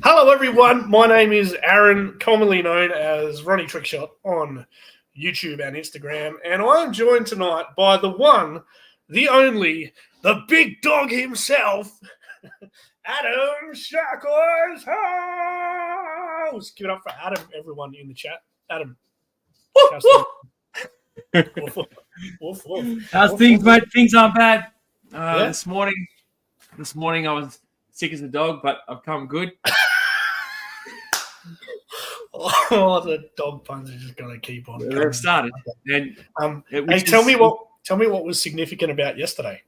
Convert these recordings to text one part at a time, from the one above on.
Hello, everyone. My name is Aaron, commonly known as Ronnie Trickshot on YouTube and Instagram, and I'm joined tonight by the one, the only, the big dog himself, Adam Shackles House. Give it up for Adam, everyone in the chat. Adam. How's things, mate? Things aren't bad. Yeah. This morning I was sick as a dog, but I've come good. Oh, the dog puns are just going to keep on. They've started. And hey, tell me what was significant about yesterday.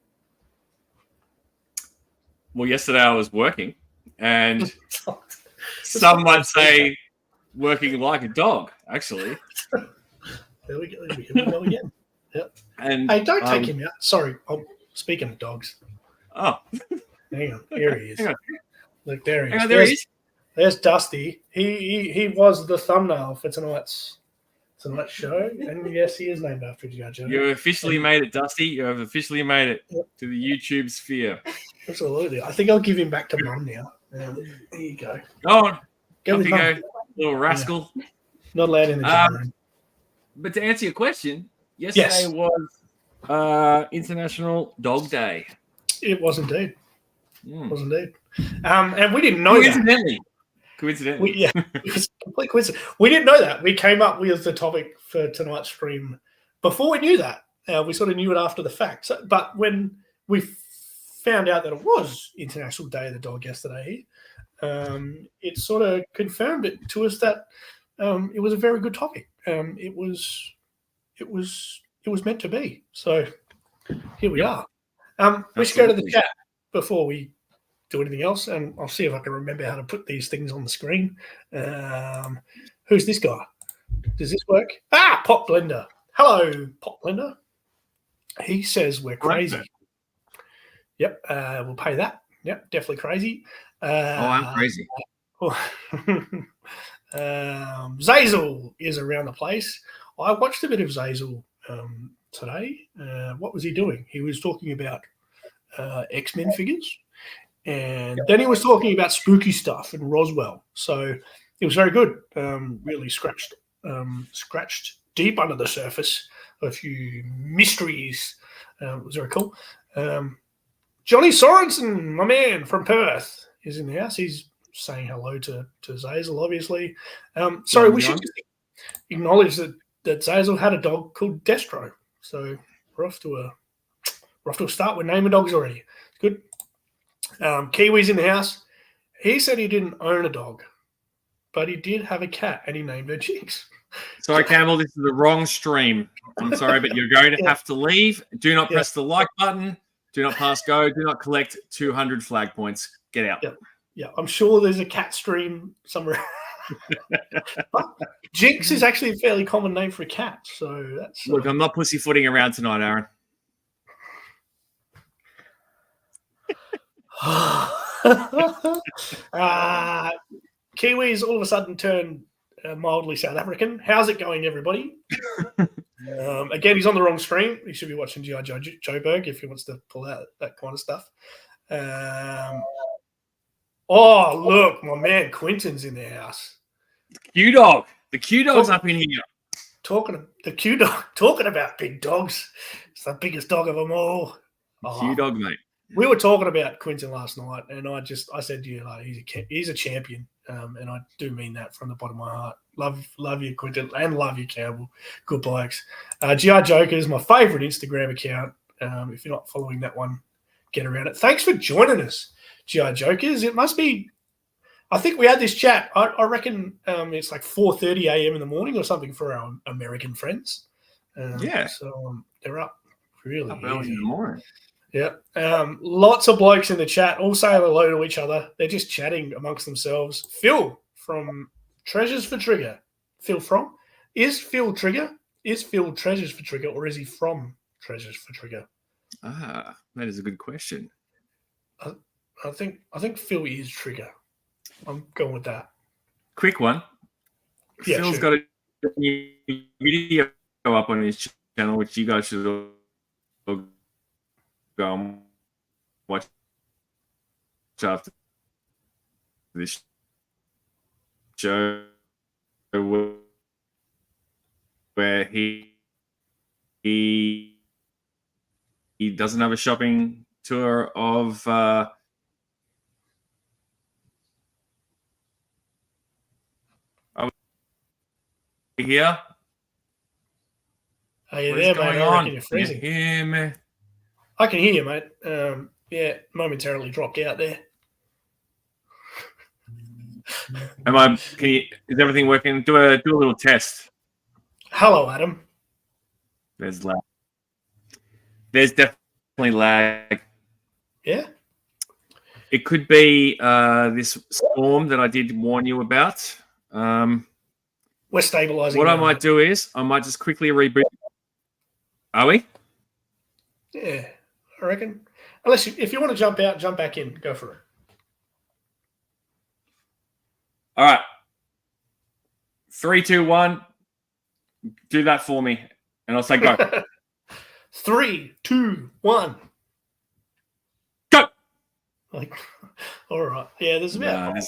Well, yesterday I was working, and some might say working like a dog. Actually, there we go. Here we go again. Yep. And hey, don't take him out. Sorry. Speaking of dogs. Oh, hang on. Here he is. Look, there he is. There he is. There's Dusty. He was the thumbnail for tonight's show, and yes, he is named after G.I. Joe. You officially made it, Dusty. You have officially made it to the YouTube sphere. Absolutely. I think I'll give him back to Mum now. There you go. Go on. Off you go, little rascal. Yeah. Not allowed in the gym room. But to answer your question, yesterday was International Dog Day. It was indeed. It was indeed. And we didn't know that. Coincidentally. It was complete coincidence. We didn't know that. We came up with the topic for tonight's stream before we knew that. We sort of knew it after the fact. But when we found out that it was International Day of the Dog yesterday, it sort of confirmed it to us that it was a very good topic. It was meant to be. So here we are. We should go to the chat before we do anything else, and I'll see if I can remember how to put these things on the screen. Who's this guy? Does this work? Pop Blender. Hello, Pop Blender. He says we're crazy. Yep, we'll pay that. Yep, definitely crazy. I'm crazy. Zazel is around the place. I watched a bit of Zazel today. What was he doing? He was talking about X-Men figures. And then he was talking about spooky stuff in Roswell. So it was very good. Really scratched deep under the surface. A few mysteries. It was very cool. Johnny Sorensen, my man from Perth, is in the house. He's saying hello to Zazel, obviously. Sorry, we should just acknowledge that Zazel had a dog called Destro. So we're off to a start. We're naming dogs already. It's good. Kiwi's in the house. He said he didn't own a dog, but he did have a cat, and he named her Jinx. Sorry, Campbell, this is the wrong stream. I'm sorry, but you're going to have to leave. Do not press the like button. Do not pass go. Do not collect 200 flag points. Get out. Yeah, I'm sure there's a cat stream somewhere. Jinx is actually a fairly common name for a cat, so that's. Look, I'm not pussyfooting around tonight, Aaron. Kiwis all of a sudden turned mildly South African. How's it going, everybody? Again, he's on the wrong stream. He should be watching G.I. Joburg if he wants to pull out that kind of stuff. Oh, look, my man Quinton's in the house. Q Dog. The Q Dog's up in here. Talking about big dogs. It's the biggest dog of them all. Q Dog, mate. We were talking about Quinton last night, and I said to you, like, he's a champion, and I do mean that from the bottom of my heart. Love you, Quinton, and love you, Campbell. Good blokes. G.I. Joker is my favourite Instagram account. If you're not following that one, get around it. Thanks for joining us, G.I. Jokers. It must be, I think we had this chat. I reckon it's like 4:30 a.m. in the morning or something for our American friends. So they're up really early in the morning. Yeah. Lots of blokes in the chat all saying hello to each other. They're just chatting amongst themselves. Phil from Treasures for Trigger. Phil from? Is Phil Trigger? Is Phil Treasures for Trigger, or is he from Treasures for Trigger? That is a good question. I think Phil is Trigger. I'm going with that. Quick one. Yeah, Phil's got a new video up on his channel, which you guys should all go and watch after this show where he doesn't have a shopping tour of here. Are you What is there, going mate? I on? reckon you're freezing. Can you hear me? I can hear you, mate. Yeah, momentarily dropped out there. Is everything working? Do a little test. Hello, Adam. There's lag. There's definitely lag. Yeah. It could be this storm that I did warn you about. We're stabilizing. What I might do is I might just quickly reboot. Are we? Yeah, I reckon. Unless if you want to jump out, jump back in. Go for it. All right. 3, 2, 1. Do that for me, and I'll say go. 3, 2, 1. Go. Like, all right. Yeah, there's about Nah,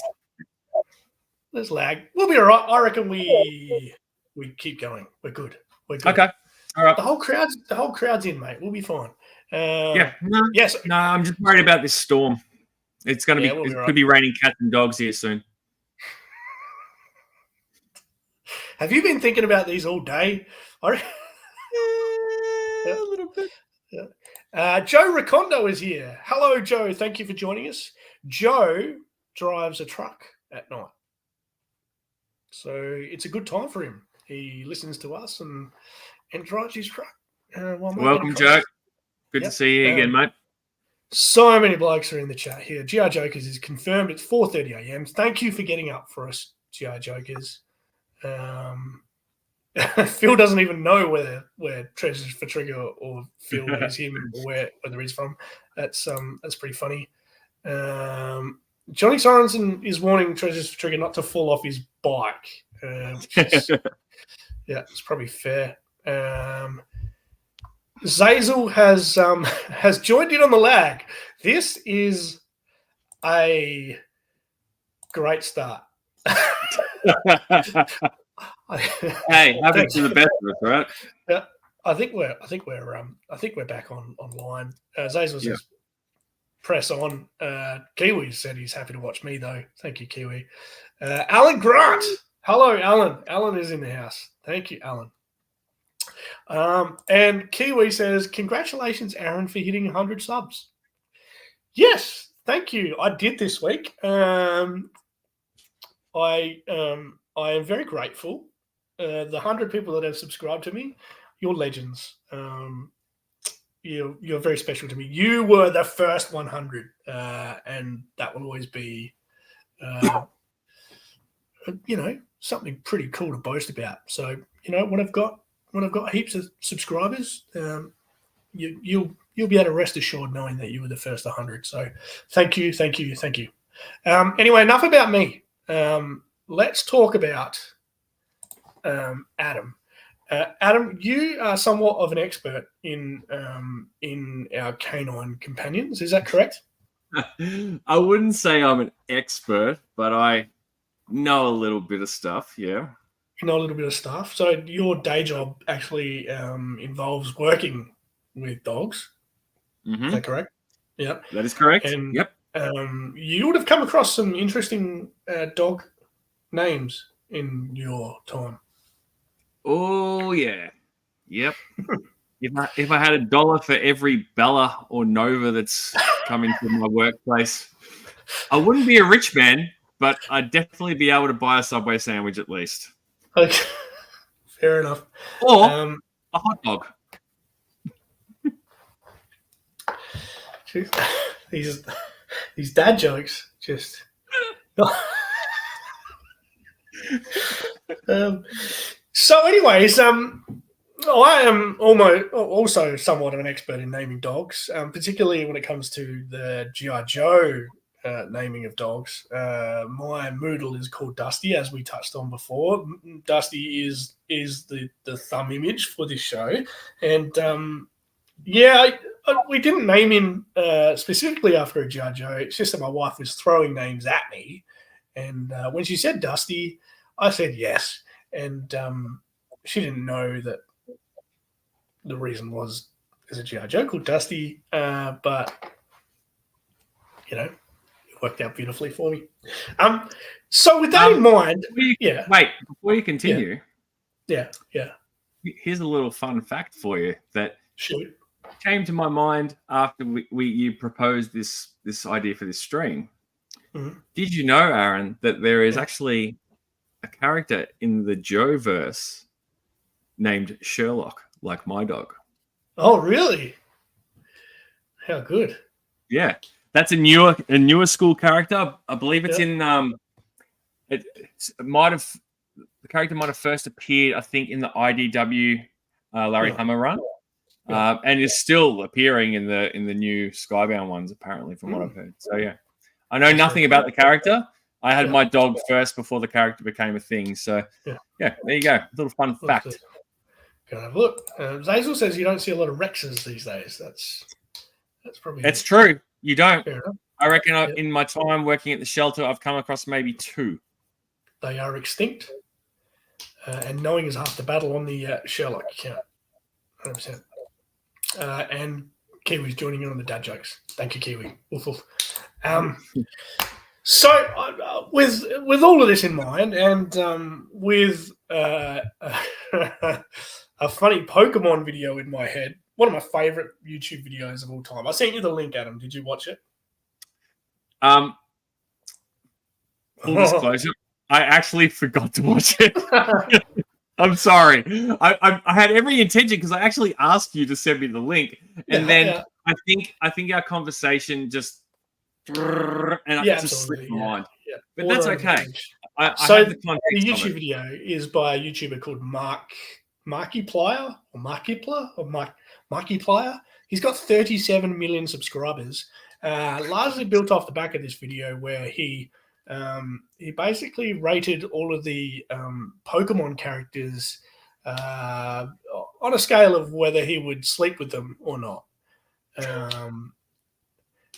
there's lag. We'll be all right. I reckon we keep going. We're good. We're good. Okay. All right. The whole crowd's in, mate. We'll be fine. Yeah. Yes. No, I'm just worried about this storm. It's going to be. It could be raining cats and dogs here soon. Have you been thinking about these all day? A little bit. Yeah. Joe Recondo is here. Hello, Joe. Thank you for joining us. Joe drives a truck at night, so it's a good time for him. He listens to us and drives his truck. Welcome, Joe. Good to see you again, mate. So many blokes are in the chat here. GR Jokers is confirmed. It's 4:30 a.m. Thank you for getting up for us, GR Jokers. Phil doesn't even know where Treasures for Trigger or Phil is him or whether he's from. That's pretty funny. Johnny Sorensen is warning Treasures for Trigger not to fall off his bike. Yeah, it's probably fair. Zazel has joined in on the lag. This is a great start. Hey, happens to the best of us, right? Yeah, I think we're back online. Zazel says press on. Kiwi said he's happy to watch me though. Thank you, Kiwi. Alan Grant. Hello, Alan. Alan is in the house. Thank you, Alan. And Kiwi says, congratulations, Aaron, for hitting 100 subs. Yes, thank you. I did this week. I am very grateful. The 100 people that have subscribed to me, you're legends. You're very special to me. You were the first 100, and that will always be, something pretty cool to boast about. So, when I've got heaps of subscribers, you'll be able to rest assured knowing that you were the first 100. So, thank you. Anyway, enough about me. Let's talk about Adam. Adam, you are somewhat of an expert in our canine companions. Is that correct? I wouldn't say I'm an expert, but I know a little bit of stuff. Yeah. You know a little bit of stuff. So your day job actually involves working with dogs. Mm-hmm. Is that correct? Yeah. That is correct. And yep. You would have come across some interesting dog names in your time. Oh yeah, yep. if I had $1 for every Bella or Nova that's come into my workplace, I wouldn't be a rich man, but I'd definitely be able to buy a Subway sandwich at least. Okay, fair enough. Or a hot dog. These dad jokes just. So, anyways, I am also somewhat of an expert in naming dogs, particularly when it comes to the G.I. Joe naming of dogs. My Moodle is called Dusty, as we touched on before. Dusty is the thumb image for this show, and we didn't name him specifically after a G.I. Joe. It's just that my wife was throwing names at me, And when she said Dusty, I said yes. And she didn't know that the reason was there's a G.I. Joe called Dusty, but, you know, it worked out beautifully for me. So with that in mind, before you continue, yeah. Here's a little fun fact for you that Shoot. came to my mind after you proposed this idea for this stream. Mm-hmm. Did you know, Aaron, that there is actually a character in the Joe-verse named Sherlock, like my dog? Oh, really? How good. Yeah. That's a newer school character. I believe it's in the character might have first appeared, I think, in the IDW Larry Hama run. And is still appearing in the new Skybound ones, apparently, from what I've heard. So yeah. I know nothing about the character. I had my dog first before the character became a thing. So yeah, there you go. A little fun fact. Go have a look. Zazel says you don't see a lot of Rexes these days. That's probably... It's true. You don't. I reckon in my time working at the shelter, I've come across maybe 2. They are extinct. And knowing is half the battle on the Sherlock account. 100%. And Kiwi's joining in on the dad jokes. Thank you, Kiwi. Woof, woof. So with all of this in mind, and with a funny Pokemon video in my head, one of my favorite YouTube videos of all time. I sent you the link, Adam. Did you watch it? Full disclosure, I actually forgot to watch it. I'm sorry. I had every intention because I actually asked you to send me the link, and then I think our conversation just just slipped my mind. Yeah. But that's okay. I have the context. The YouTube video is by a YouTuber called Markiplier or Markiplier. He's got 37 million subscribers. Largely built off the back of this video where he basically rated all of the Pokemon characters on a scale of whether he would sleep with them or not.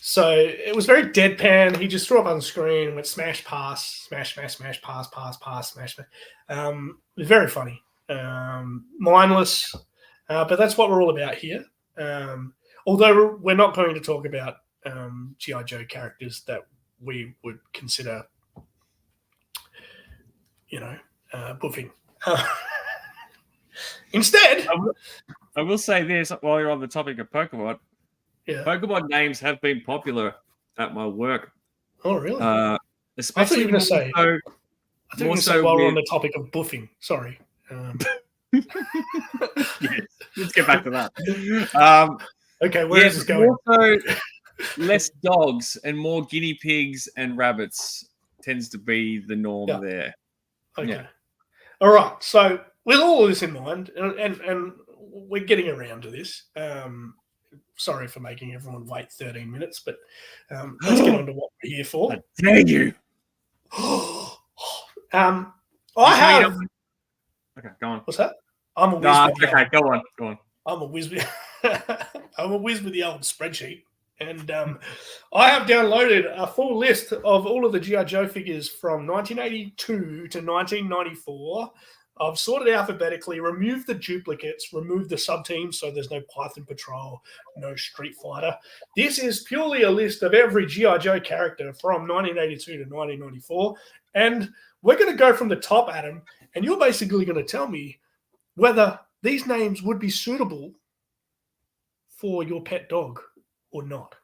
So it was very deadpan. He just threw up on the screen and went smash, pass, smash, smash, smash, pass, pass, pass, smash. It was very funny. Mindless. But that's what we're all about here. Although we're not going to talk about G.I. Joe characters that we would consider, boofing. Instead, I will say this while you're on the topic of Pokemon. Yeah. Pokemon names have been popular at my work. Oh, really? Especially while we're on the topic of boofing. Sorry. Yes, let's get back to that. Okay, where is this going? Also, less dogs and more guinea pigs and rabbits tends to be the norm there. Okay. Yeah. All right. So with all of this in mind, and we're getting around to this. Sorry for making everyone wait 13 minutes, but let's get on to what we're here for. I dare you. I have... Okay, go on. What's that? I'm a whiz. Okay, go on. I'm a whiz. I'm a whiz with the old spreadsheet. And I have downloaded a full list of all of the G.I. Joe figures from 1982 to 1994. I've sorted alphabetically, removed the duplicates, removed the sub-teams, so there's no Python Patrol, no Street Fighter. This is purely a list of every G.I. Joe character from 1982 to 1994. And we're going to go from the top, Adam, and you're basically going to tell me whether these names would be suitable for your pet dog or not.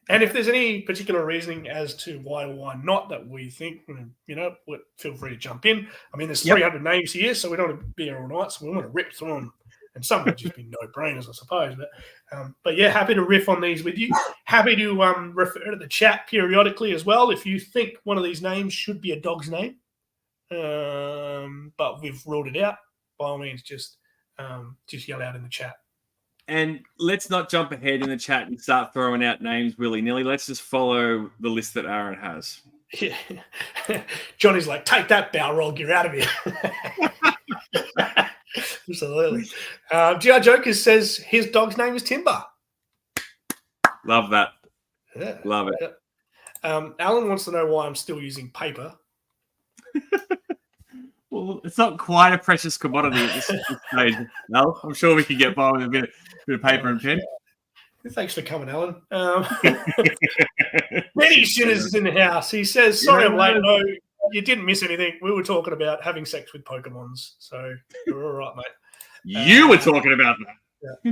And if there's any particular reasoning as to why or why not that we think, feel free to jump in. I mean, there's 300 names here, so we don't want to be here all night, so we want to rip through them. And some would just be no-brainers, I suppose. But yeah, happy to riff on these with you. Happy to refer to the chat periodically as well if you think one of these names should be a dog's name. But we've ruled it out. By all means, just yell out in the chat. And let's not jump ahead in the chat and start throwing out names willy-nilly. Let's just follow the list that Aaron has. Yeah. Johnny's like, take that, Balrog, you're out of here. Absolutely. G.I. Jokers says his dog's name is Timber. Love that. Yeah. Love it. Alan wants to know why I'm still using paper. Well, it's not quite a precious commodity at this stage. No, I'm sure we can get by with a bit of paper and pen. Thanks for coming, Alan. Benny Sinners is in the house. He says, sorry I'm late. No, you didn't miss anything. We were talking about having sex with Pokemons. So you're all right, mate. You were talking about that. Yeah.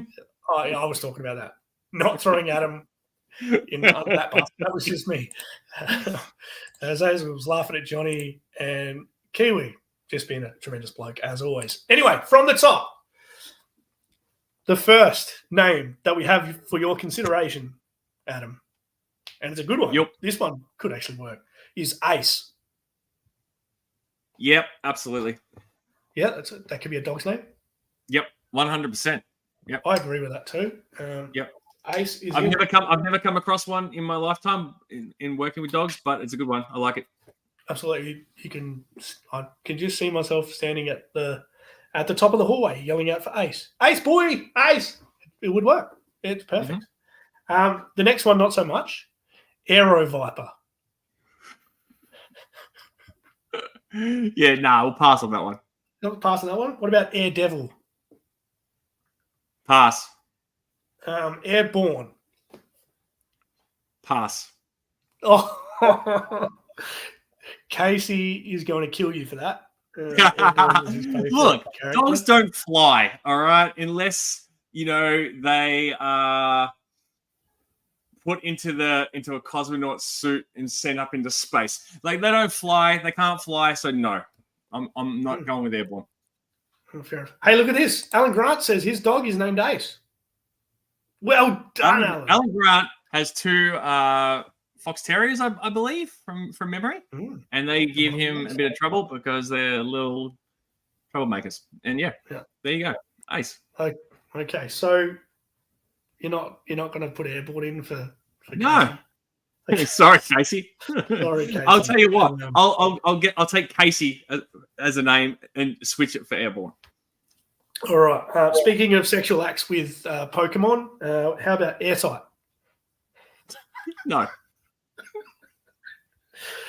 I was talking about that. Not throwing Adam in that basket. That was just me. Zazel was laughing at Johnny, and Kiwi just being a tremendous bloke, as always. Anyway, from the top, the first name that we have for your consideration, Adam, and it's a good one. Yep. This one could actually work, is Ace. Yep, absolutely. Yeah, that could be a dog's name. Yep, 100%. Yep, I agree with that too. Yep. Ace is. I've never come across one in my lifetime in working with dogs, but it's a good one. I like it. Absolutely, I can just see myself standing at the top of the hallway, yelling out for Ace. Ace, boy, Ace. It would work. It's perfect. Mm-hmm. The next one, not so much. Aero Viper. Yeah, we'll pass on that one. Not pass on that one. What about Air Devil? Pass. Airborne. Pass. Oh, Casey is going to kill you for that. Look, dogs don't fly, all right, unless they are put into a cosmonaut suit and sent up into space. Like, they don't fly, they can't fly, so no, I'm not going with airborne. Fair enough. Hey, look at this. Alan Grant says his dog is named Ace. Well done, Alan. Alan Grant has 2 Fox Terriers, I believe, from memory, and they give him a bit of trouble because they're little troublemakers. And yeah, there you go, Ace. Okay, so you're not going to put airborne in for no. Sorry, Casey. Sorry, Casey. I'll tell you what. I'll take Casey as a name and switch it for airborne. All right. Speaking of sexual acts with Pokemon, how about Airtight? No.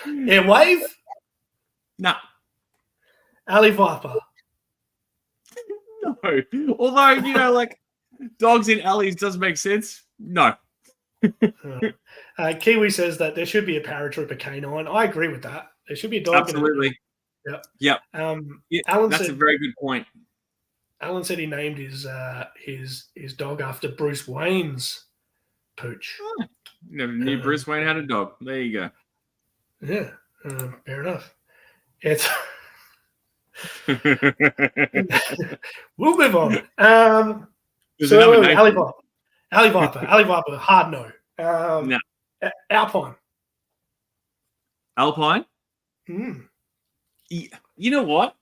Airwave? No. Alley Viper? No. Although, like, dogs in alleys does make sense. No. Kiwi says that there should be a paratrooper canine. I agree with that. There should be a dog. Absolutely. Yep. Alan that's said, a very good point. Alan said he named his dog after Bruce Wayne's pooch. Oh, never knew Bruce Wayne had a dog. There you go. Yeah, fair enough. It's we'll move on. So Alley Viper, hard no. No. Alpine. Alpine? You know what?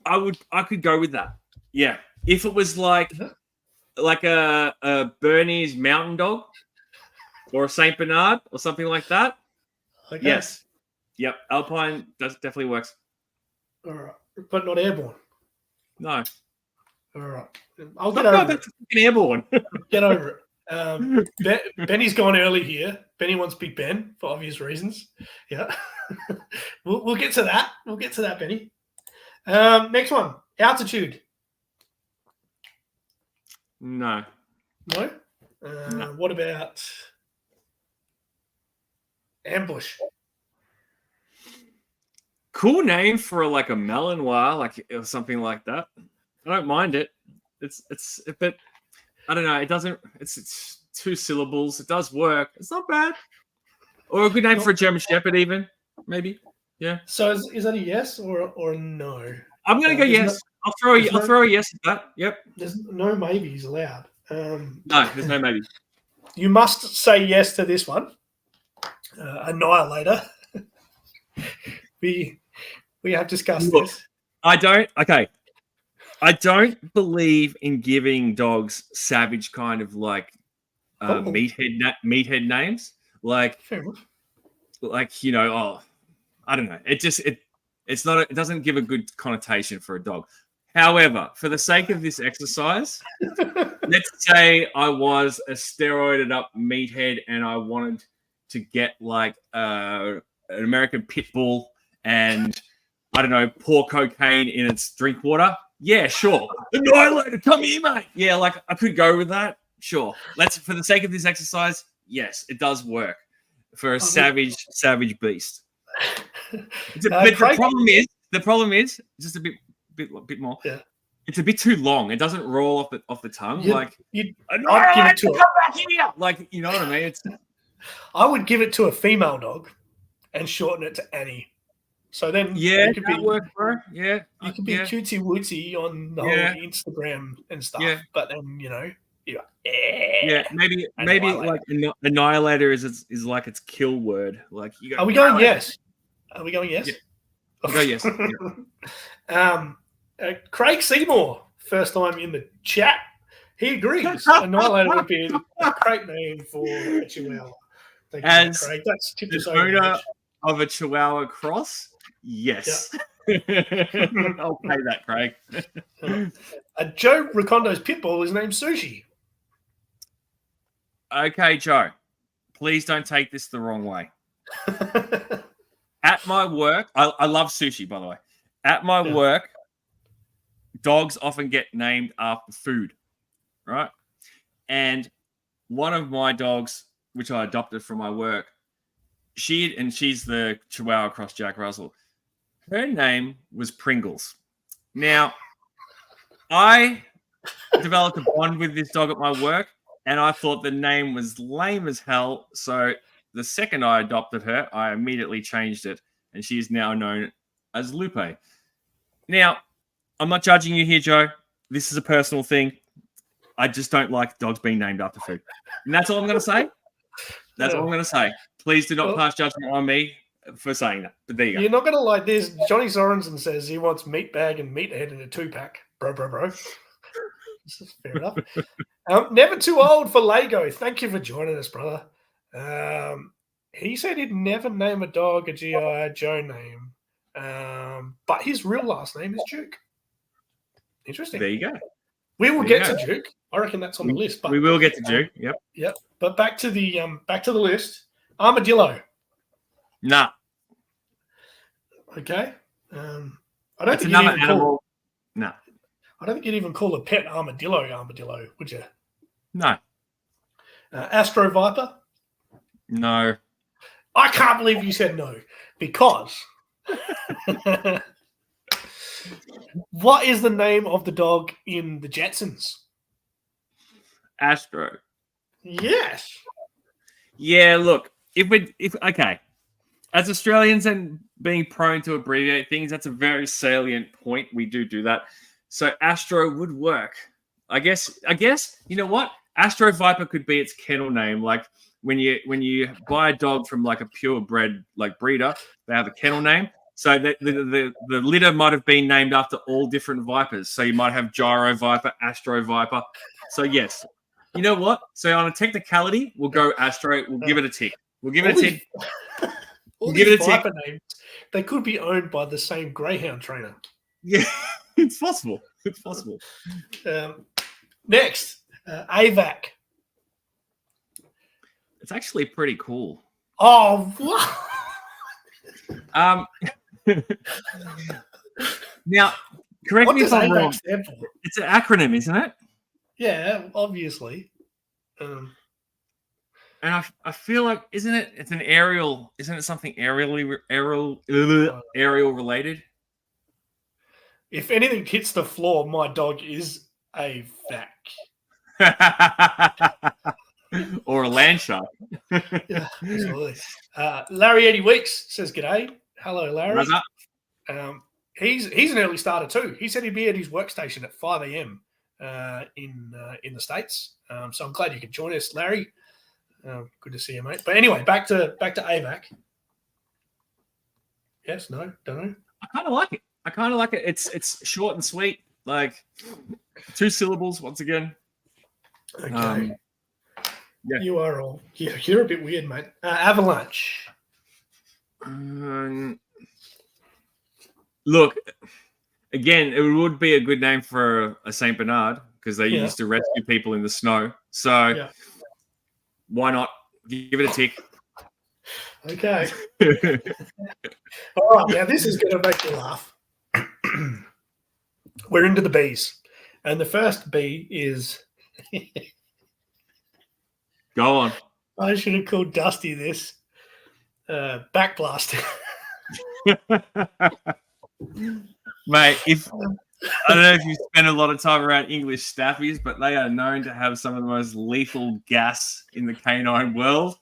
I could go with that. Yeah. If it was like a Bernese mountain dog or a Saint Bernard or something like that. Okay. Yes. Yep. Alpine definitely works. All right. But not airborne. No. All right. I'll get over it. Airborne. Get over it. Benny's gone early here. Benny wants Big Ben for obvious reasons. Yeah. We'll get to that. We'll get to that, Benny. Next one. Altitude. No. No? No. What about Ambush? Cool name for like a Malinois, or something like that. I don't mind it. It's a bit, I don't know. It doesn't. It's 2 syllables. It does work. It's not bad. Or a good name for a German Shepherd, even maybe. Yeah. So is that a yes or no? I'm gonna go yes. I'll throw a yes at that. Yep. There's no maybes allowed. No, there's no maybe. You must say yes to this one. Annihilator. We have discussed this. I don't believe in giving dogs savage kind of meathead names. Fair enough. I don't know. It doesn't give a good connotation for a dog. However, for the sake of this exercise, let's say I was a steroided up meathead and I wanted to get an American pit bull and I don't know, pour cocaine in its drink water. Yeah, sure. Annihilator, come here, mate. Yeah, like I could go with that. Sure. Let's, for the sake of this exercise, yes, it does work for a savage beast. But the problem is just a bit more. Yeah. It's a bit too long. It doesn't roll off the tongue. I'd give it to come back here. Like, you know what I mean? I would give it to a female dog and shorten it to Annie. So then you could work, bro. Yeah. You could be cutesy wootsy on the whole Instagram and stuff. Yeah. But then, maybe like Annihilator is like its kill word. Like you go, Are we going yes? Are we going yes? Yeah. I'll go yes. Craig Seymour, first time in the chat. He agrees. Annihilator would be a great name for a Chihuahua. Thank you, Craig. That's tipped us over. Owner of a Chihuahua cross? Yes. Yeah. I'll pay that, Craig. Joe Ricondo's pitbull is named Sushi. Okay, Joe. Please don't take this the wrong way. At my work, I love sushi, by the way. At my work, dogs often get named after food, right? And one of my dogs, which I adopted from my work, she's the Chihuahua cross Jack Russell. Her name was Pringles. Now, I developed a bond with this dog at my work, and I thought the name was lame as hell. So the second I adopted her, I immediately changed it, and she is now known as Lupe. Now, I'm not judging you here, Joe. This is a personal thing. I just don't like dogs being named after food. And that's all I'm going to say. That's all I'm going to say. Please do not pass judgment on me for saying that. But there you go. You're not going to like this. Johnny Sorensen says he wants Meatbag and Meathead in a 2-pack. Bro. This is fair enough. Never too old for Lego. Thank you for joining us, brother. He said he'd never name a dog a G.I. Joe name. But his real last name is Duke. Interesting. There you go. We will get to Duke. I reckon that's on the list. But we will get to Duke. Yep. But back to the list. Armadillo. Nah. Okay. I don't think another animal. No. I don't think you'd even call a pet armadillo, would you? No. Astro Viper? No. I can't believe you said no. Because what is the name of the dog in the Jetsons? Astro. Yes. Yeah, look, okay. As Australians and being prone to abbreviate things, that's a very salient point. We do that. So Astro would work. I guess, you know what? Astro Viper could be its kennel name. Like when you buy a dog from like a purebred like breeder, they have a kennel name. So the litter might have been named after all different vipers. So you might have Gyro Viper, Astro Viper. So yes. You know what? So on a technicality, we'll go Astro. We'll give it a tick. We'll give it a tick. All these Viper names, they could be owned by the same greyhound trainer. Yeah, it's possible. Next, AVAC. It's actually pretty cool. Oh, what? Now, correct me if I'm wrong. It's an acronym, isn't it? Yeah, obviously. And I feel like, isn't it? It's an aerial. Isn't it something aerial related? If anything hits the floor, my dog is a vac. Or a land shark. Yeah, absolutely. Larry 80 Weeks says, "G'day, hello, Larry." He's an early starter too. He said he'd be at his workstation at 5 a.m. In the States. So I'm glad you could join us, Larry. Good to see you, mate. But anyway, back to AVAC. Yes, no, don't know. I kind of like it. It's short and sweet, like 2 syllables once again. Okay. Yeah. You're a bit weird, mate. Avalanche. Look, again, it would be a good name for a Saint Bernard because they used to rescue people in the snow. So why not give it a tick? Okay. All right. Now this is going to make you laugh. We're into the Bs, and the first B is. Go on. I should have called Dusty this. Backblast. Mate, I don't know if you spend a lot of time around English staffies, but they are known to have some of the most lethal gas in the canine world.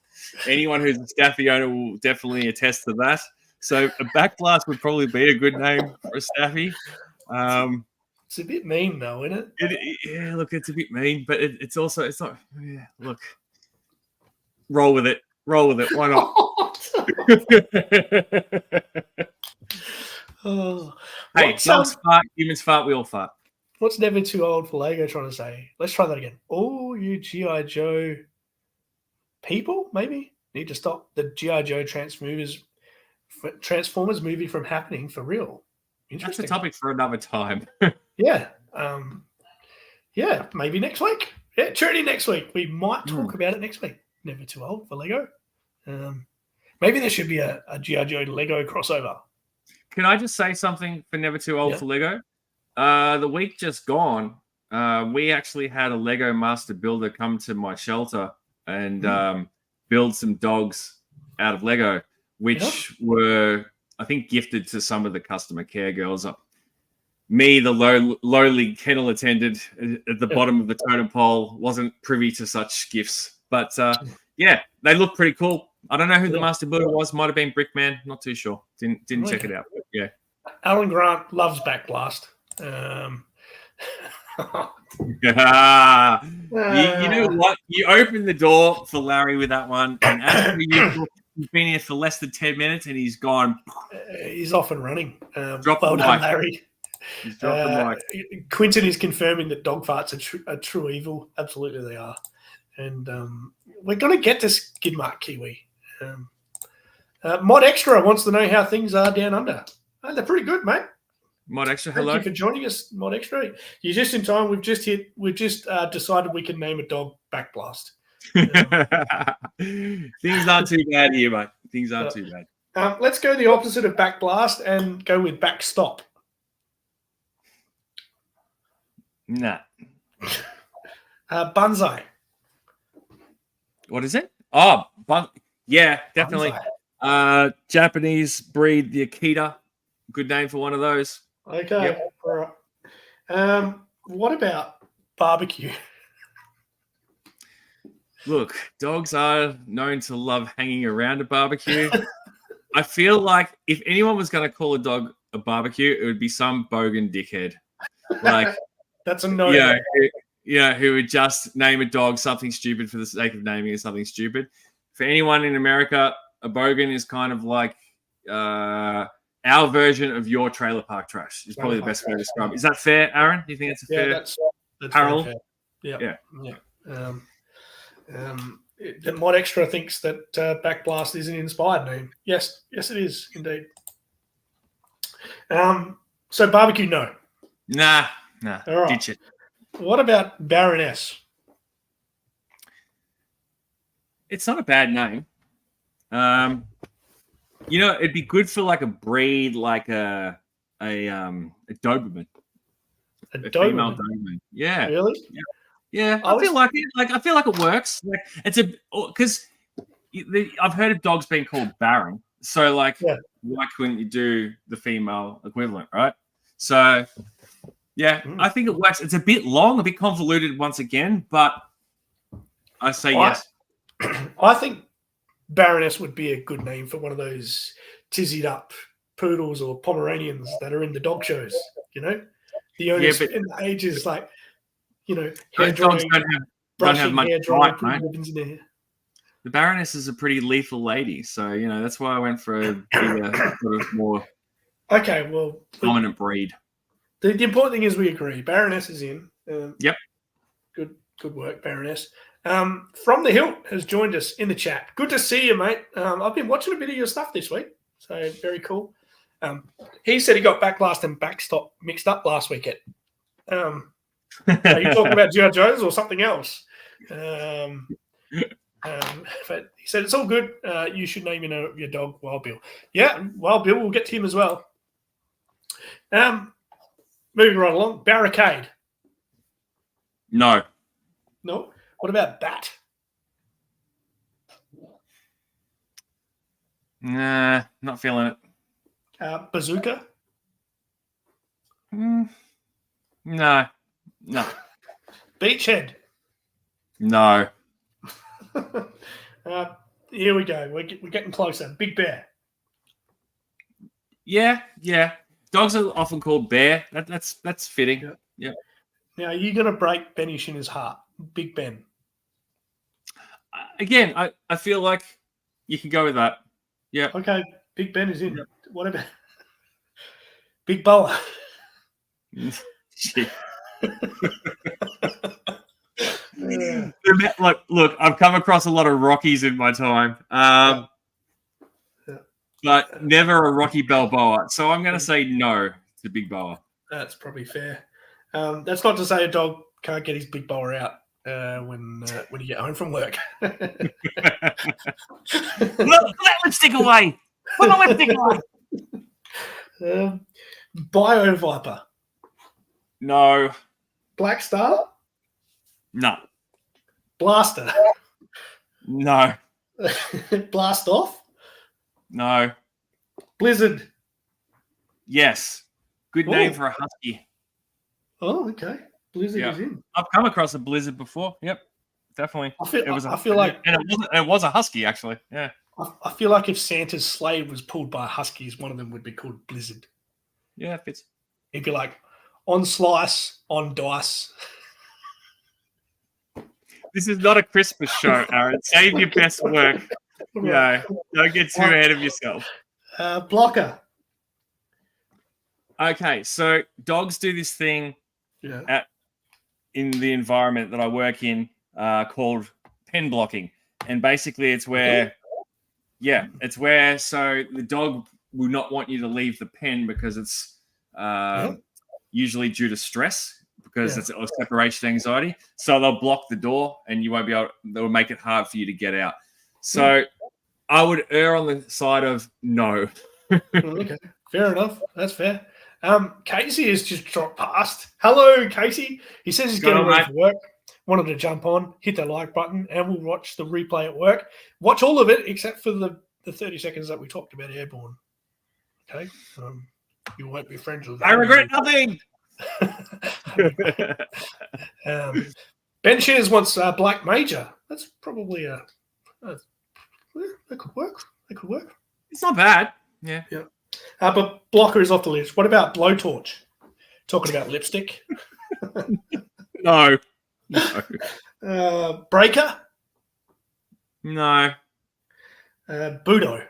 Anyone who's a staffy owner will definitely attest to that. So a backblast would probably be a good name for a staffy. It's a bit mean, though, isn't it? Yeah, look, it's a bit mean, but it's not. Yeah, look, roll with it. Why not? Oh, Hey, dogs fart, humans fart, we all fart. What's never too old for Lego trying to say? Let's try that again. Oh, you G.I. Joe people, maybe, need to stop the G.I. Joe Transformers movie from happening for real. Interesting. That's a topic for another time. Yeah. Yeah, maybe next week. Yeah, tune in next week. We might talk about it next week. Never too old for Lego. Maybe there should be a G.I. Joe Lego crossover. Can I just say something for Never Too Old for Lego? The week just gone, we actually had a Lego master builder come to my shelter and build some dogs out of Lego, which were, I think, gifted to some of the customer care girls. Me, the lowly kennel attendant at the bottom of the totem pole, wasn't privy to such gifts. But yeah, they look pretty cool. I don't know who the master builder was. Might have been Brickman. Not too sure. Didn't check it out. But yeah. Alan Grant loves Backblast. You know what? You opened the door for Larry with that one, and as per usual, he's been here for less than 10 minutes, and he's gone. He's off and running. Drop well the done, mic. Larry. He's dropped the mic. Quinton is confirming that dog farts are true evil. Absolutely, they are. And we're going to get to Skidmark Kiwi. Mod Extra wants to know how things are down under. They're pretty good, mate. Mod Extra, hello. Thank you for joining us, Mod Extra. You're just in time. We've just decided we can name a dog Backblast. Things aren't too bad here, mate. Things aren't too bad. Let's go the opposite of Backblast and go with Backstop. Nah. Banzai. What is it? Oh, yeah, definitely. Japanese breed, the Akita. Good name for one of those. Okay. Yep. All right. What about barbecue? Look, dogs are known to love hanging around a barbecue. I feel like if anyone was going to call a dog a barbecue, it would be some bogan dickhead. Like, that's a no. Who would just name a dog something stupid for the sake of naming it something stupid. For anyone in America, a bogan is kind of like our version of your trailer park trash. Is probably the best way to describe it. Is that fair, Aaron? Do you think that's a fair that's parallel? fair. Yeah. The Mod Extra thinks that Backblast is an inspired name. Yes, it is indeed. So barbecue, no. Nah. All right. Ditch it. What about Baroness? It's not a bad name. It'd be good for like a breed, like a Doberman. A female Doberman. Yeah. Really? Yeah. I feel like it. I feel like it works. Like because I've heard of dogs being called Baron. So why couldn't you do the female equivalent, right? So yeah, I think it works. It's a bit long, a bit convoluted once again, but I say yes. I think Baroness would be a good name for one of those tizzied up poodles or Pomeranians that are in the dog shows. The owners spend ages like, hair drying, don't have much bite, mate. ribbons in their hair. The Baroness is a pretty lethal lady, so that's why I went for a bigger, sort of more dominant breed. The important thing is we agree. Baroness is in. Yep. Good work, Baroness. From the Hill has joined us in the chat. Good to see you, mate. I've been watching a bit of your stuff this week, so very cool. He said he got Backblast and Backstop mixed up last weekend. Are you talking about G.I. Joes or something else? But he said it's all good. You should name your dog Wild Bill. Yeah, Wild Bill. We'll get to him as well. Moving right along. Barricade. No. No. What about Bat? Nah, not feeling it. Bazooka. No. Beachhead. No. Here we go. We're getting closer. Big Bear. Yeah. Dogs are often called Bear. That's fitting. Yeah. Now, are you going to break Benish in his heart? Big Ben. Again, I feel like you can go with that. Yeah. Okay, Big Ben is in. Yep. What about Big Boa? Look, I've come across a lot of Rockies in my time, but never a Rocky Balboa. So I'm going to say no to Big Boa. That's probably fair. That's not to say a dog can't get his Big Boa out when you get home from work. Put that lipstick away. Put the lipstick away. Bio Viper. No. Black Star. No. Blaster. No. Blast Off. No. Blizzard. Yes. Good name for a husky. Oh, okay. Blizzard is in. I've come across a Blizzard before. Yep, definitely. I feel like it was a husky actually. Yeah. I feel like if Santa's sleigh was pulled by huskies, one of them would be called Blizzard. Yeah, it fits. He'd be like on slice, on dice. This is not a Christmas show, Aaron. Save your best work. Yeah, don't get too ahead of yourself. Blocker. Okay, so dogs do this thing in the environment that I work in called pen blocking. And basically it's where, so the dog will not want you to leave the pen because it's usually due to stress because it's a separation anxiety. So they'll block the door and you won't be able, they'll make it hard for you to get out. So I would err on the side of no. Okay, fair enough. That's fair. Casey has just dropped past. Hello, Casey. He says he's getting ready for work. Wanted to jump on, hit the like button, and we'll watch the replay at work. Watch all of it except for the 30 seconds that we talked about Airborne. Okay? You won't be friends with that. I regret nothing. Ben Shears wants Black Major. That's probably that could work. That could work. It's not bad. Yeah. But Blocker is off the list. What about Blowtorch? Talking about lipstick. No. Breaker? No. Budo?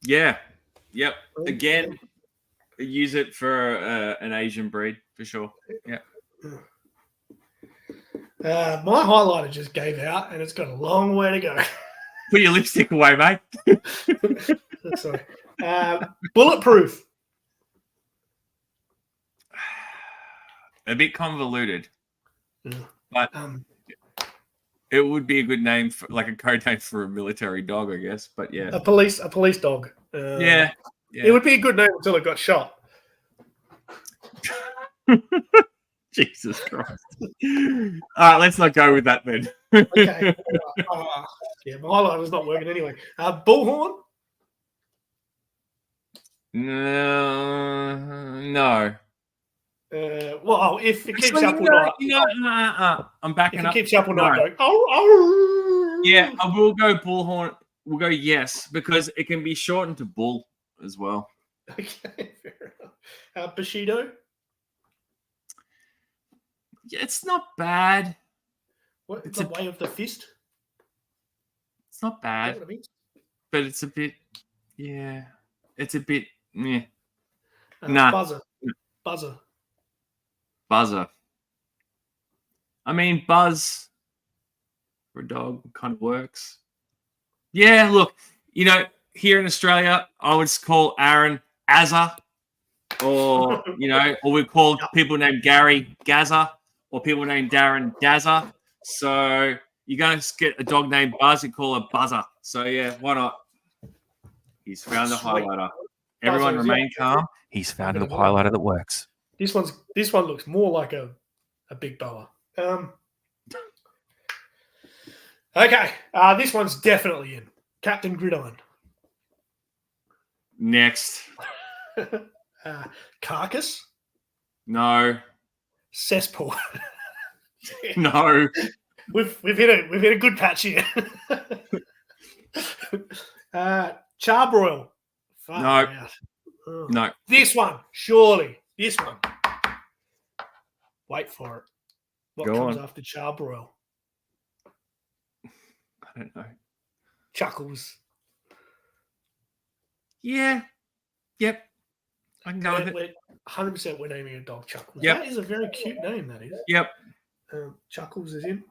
Yeah. Yep. Again, use it for an Asian breed for sure. Yeah. My highlighter just gave out and it's got a long way to go. Put your lipstick away, mate. Sorry. Bulletproof. A bit convoluted, but it would be a good name for, like a code name for a military dog, I guess. But yeah, a police dog. Yeah, it would be a good name until it got shot. Jesus Christ! All right, let's not go with that then. Okay. Yeah, my highlighter's not working anyway. Bullhorn. No. Well, if it keeps up all night, I'm backing up. If it keeps up all night, going, yeah, I will go bullhorn. We'll go yes because it can be shortened to bull as well. Okay, fair enough. Bushido. Yeah, it's not bad. What? It's the way of the fist. It's not bad, what it means? But it's a bit. Yeah, it's a bit. Yeah. Buzzer. I mean, buzz for a dog kind of works. Yeah, look, here in Australia, I would call Aaron Azza, or or we call people named Gary Gazza, or people named Darren Dazza. So you're going to get a dog named Buzz, you call it Buzzer. So, yeah, why not? He's found the Sweet. highlighter. Everyone Buzzers, remain calm. He's found a highlighter that works. This one looks more like a big boa. Okay, this one's definitely in. Captain Gridiron. Next. Carcass. No. Cesspool. No. We've hit a good patch here. Charbroil. No. Oh. No. This one, surely. This one. Wait for it. What Go comes on. after Charbroil? I don't know. Chuckles. Yeah. Yep. I can go with it. We're 100% we're naming a dog Chuckles. Yep. That is a very cute name, that is. Yep. Chuckles is in.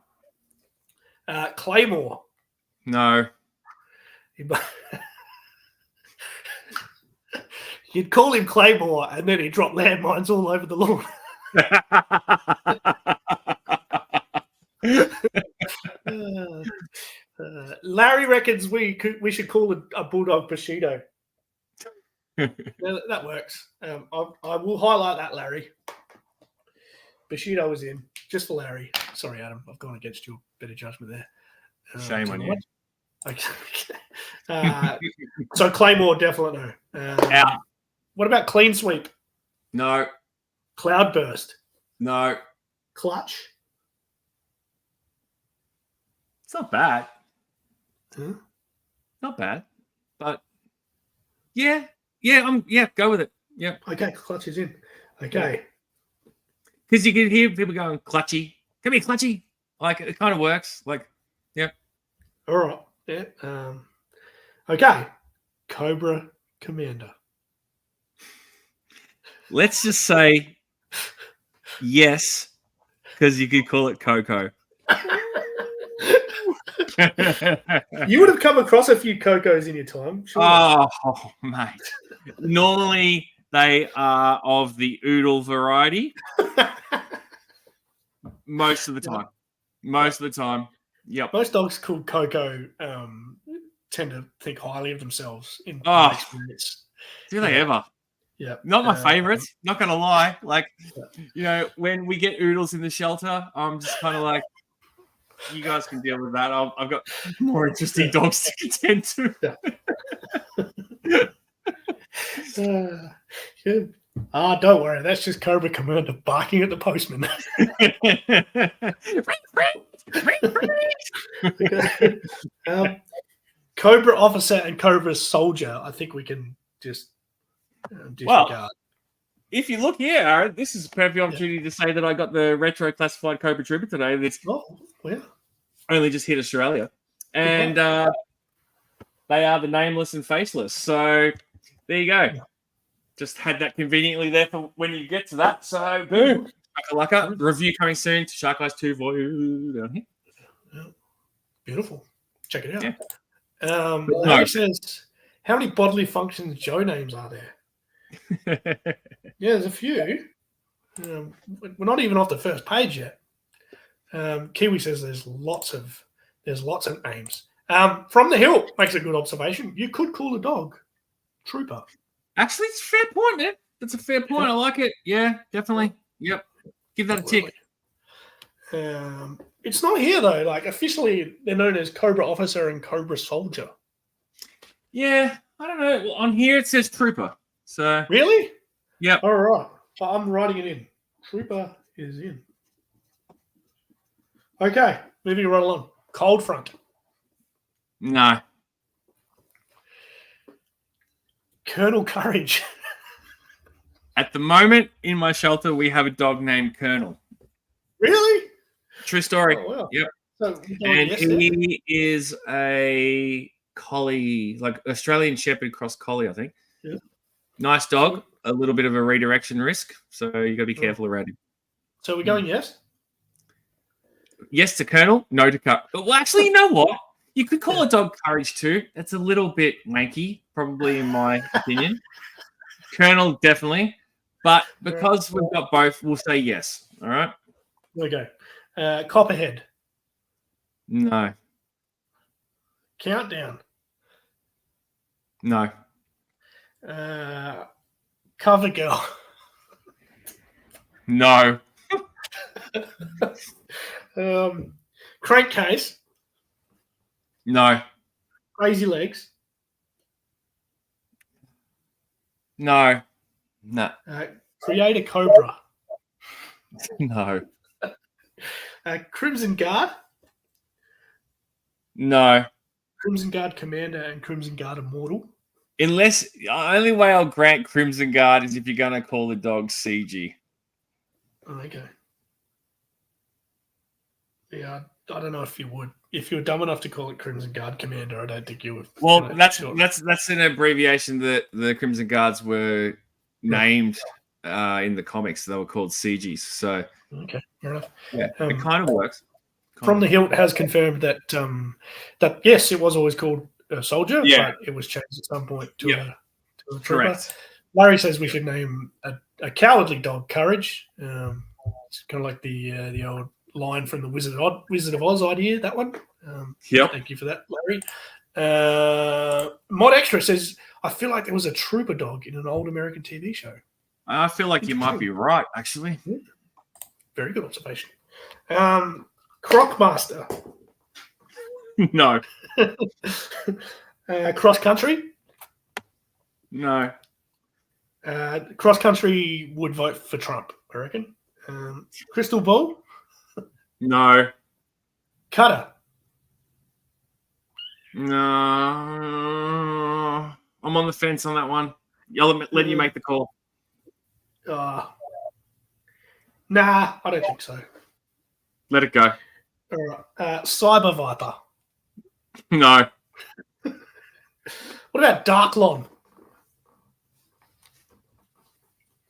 Claymore. No. You'd call him Claymore and then he'd drop landmines all over the lawn. Larry reckons we should call a bulldog Bushido. That works. I will highlight that, Larry. Bushido was in just for Larry. Sorry, Adam, I've gone against your better judgment there. Shame on you. Okay. So Claymore, definitely no. Out. What about Clean Sweep? No. Cloudburst? No. Clutch? It's not bad. Huh? Not bad. But yeah, go with it. Yeah. Okay, Clutch is in. Okay. Because you can hear people going, Clutchy. Come here, Clutchy. Like, it kind of works. Like, yeah. All right. Yeah. Okay. Cobra Commander. Let's just say yes, because you could call it Coco. You would have come across a few Cocos in your time. Sure. Oh, mate. Normally, they are of the oodle variety. Most of the time. Yep. Most dogs called Coco tend to think highly of themselves in my experience. Do they ever? Yeah. Not my favorites, not going to lie. Like, when we get oodles in the shelter, I'm just kind of like, you guys can deal with that. I've got more interesting dogs to contend to. Good. Don't worry. That's just Cobra Commander barking at the postman. Cobra Officer and Cobra Soldier, I think we can just disregard. Well, if you look here, Aaron, this is a perfect opportunity to say that I got the retro classified Cobra Trooper today. That's only just hit Australia. And they are the nameless and faceless. So there you go. Yeah. Just had that conveniently there for when you get to that. So boom. Shaka-laka. Review coming soon to Shark Eyes 2 for you down here. Yeah. Beautiful. Check it out. Yeah. Larry says, how many bodily functions Joe names are there? Yeah, there's a few. We're not even off the first page yet. Kiwi says there's lots of names. From the Hill makes a good observation. You could call a dog Trooper. Actually, it's a fair point, man. That's a fair point. I like it. Yeah, definitely. Yep. Give that a tick. It's not here though. Like officially, they're known as Cobra Officer and Cobra Soldier. Yeah, I don't know. On here it says Trooper. So really? Yep. All right. I'm writing it in. Trooper is in. Okay, moving right along. Cold Front. No. Colonel Courage. At the moment in my shelter, we have a dog named Colonel. Really? True story. Oh, wow. Yep. So, and he is a collie, like Australian Shepherd cross collie, I think. Yeah. Nice dog. A little bit of a redirection risk, so you got to be careful around him. So we're going yes? Yes to Colonel, no to Courage. Well, actually, you know what? You could call a dog Courage too. It's a little bit wanky, probably in my opinion. Colonel, definitely. But because we've got both, we'll say yes. All right? Okay. Copperhead. No. Countdown. No. Cover girl. No. Crankcase. No. Crazy legs. No. No. Creator Cobra. No. Crimson Guard. No. Crimson Guard Commander and Crimson Guard Immortal. Unless the only way I'll grant Crimson Guard is if you're going to call the dog CG. Okay. Yeah, I don't know if you would. If you were dumb enough to call it Crimson Guard Commander, I don't think you would. Well, that's an abbreviation that the Crimson Guards were named in the comics. They were called CGs. So okay, fair enough. Yeah, it kind of works. From the Hilt has confirmed that that yes, it was always called a soldier, Yeah. but it was changed at some point to a trooper. Correct. Larry says we should name a cowardly dog Courage. It's kind of like the old line from the Wizard of Oz idea. That one. Yep. Thank you for that, Larry. Mod Extra says I feel like there was a trooper dog in an old American TV show. I feel like you might be right, actually. Very good observation. Crocmaster. No. Cross Country. No. Cross Country would vote for Trump, I reckon. Crystal Ball. No. Cutter. No. I'm on the fence on that one. I'll let you make the call. Nah, I don't think so. Let it go. All right. Cyber Viper. No. What about Darklon?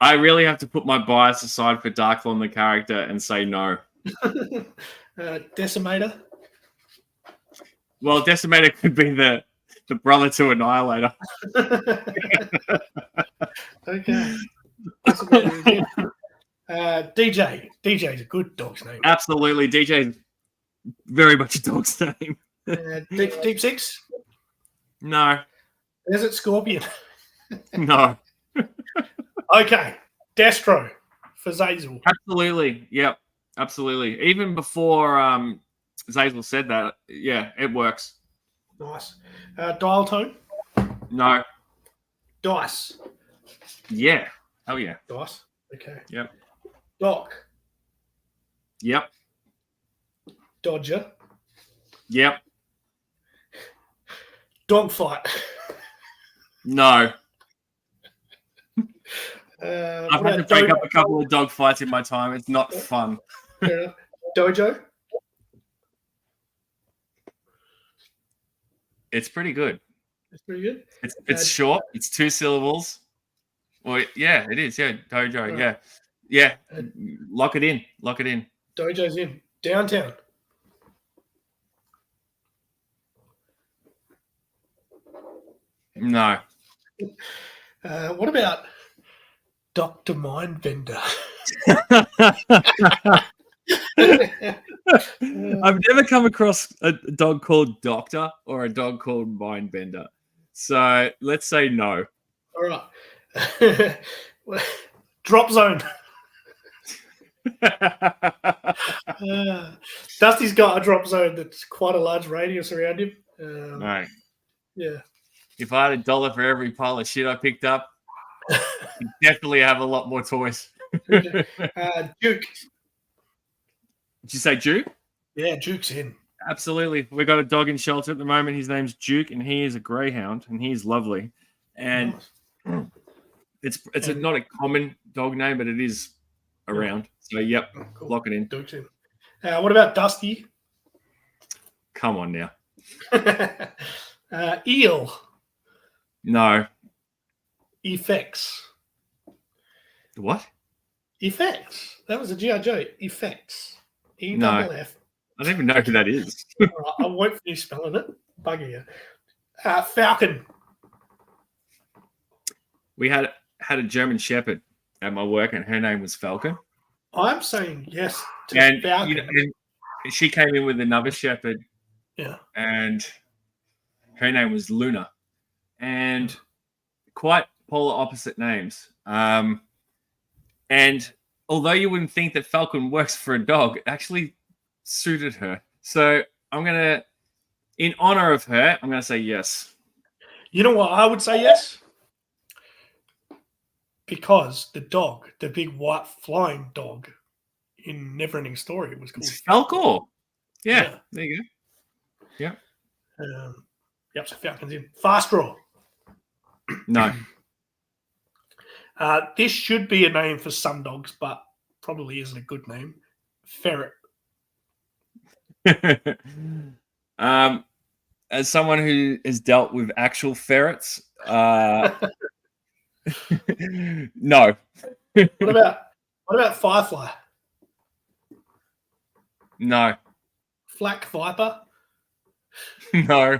I really have to put my bias aside for Darklon, the character, and say no. Decimator. Well, Decimator could be the brother to Annihilator. Okay. DJ. DJ's a good dog's name. Absolutely. DJ's very much a dog's name. Deep Six. No. Desert Scorpion. No. Okay. Destro for Zazel. Absolutely. Yep. Absolutely. Even before Zazel said that, yeah, it works. Nice. Dial Tone. No. Dice. Yeah. Oh, yeah. Dice. Okay. Yep. Doc. Yep. Dodger. Yep. Dogfight. No. I've I've had to break up a couple of dog fights in my time. It's not fun. Dojo. It's pretty good. It's pretty good. It's short. It's 2 syllables. Well, yeah, it is. Yeah, dojo. Yeah, yeah. Lock it in. Lock it in. Dojo's in. Downtown. No. What about Dr. Mindbender? I've never come across a dog called Doctor or a dog called Mindbender. So let's say no. All right. Drop Zone. Dusty's got a drop zone that's quite a large radius around him. Right. Yeah. If I had $1 for every pile of shit I picked up, you'd definitely have a lot more toys. Duke. Did you say Duke? Yeah, Duke's in. Absolutely. We've got a dog in shelter at the moment. His name's Duke, and he is a greyhound, and he's lovely. And Nice. it's not a common dog name, but it is around. So, yep, Cool. lock it in. Duke's in. What about Dusty? Come on now. Eel. No. Effects. What? Effects. That was a G.I. Joe. Effects. E-double-F. I don't even know who that is. All right, I won't finish spelling it. Bugger you. Falcon. We had a German Shepherd at my work, and her name was Falcon. I'm saying yes to And, Falcon. and she came in with another Shepherd Yeah. and her name was Luna, and quite polar opposite names. And although you wouldn't think that Falcon works for a dog, it actually suited her. So I'm gonna, in honor of her, I'm gonna say yes. You know what? I would say yes. Because the dog, the big white flying dog in Neverending Story, was called It's Falcor. Yeah, Yeah. there you go. Yeah. Yep, so Falcon's in. Fast draw. No. This should be a name for some dogs, but probably isn't a good name. Ferret. As someone who has dealt with actual ferrets, no. What about Firefly? No. Flak Viper? No.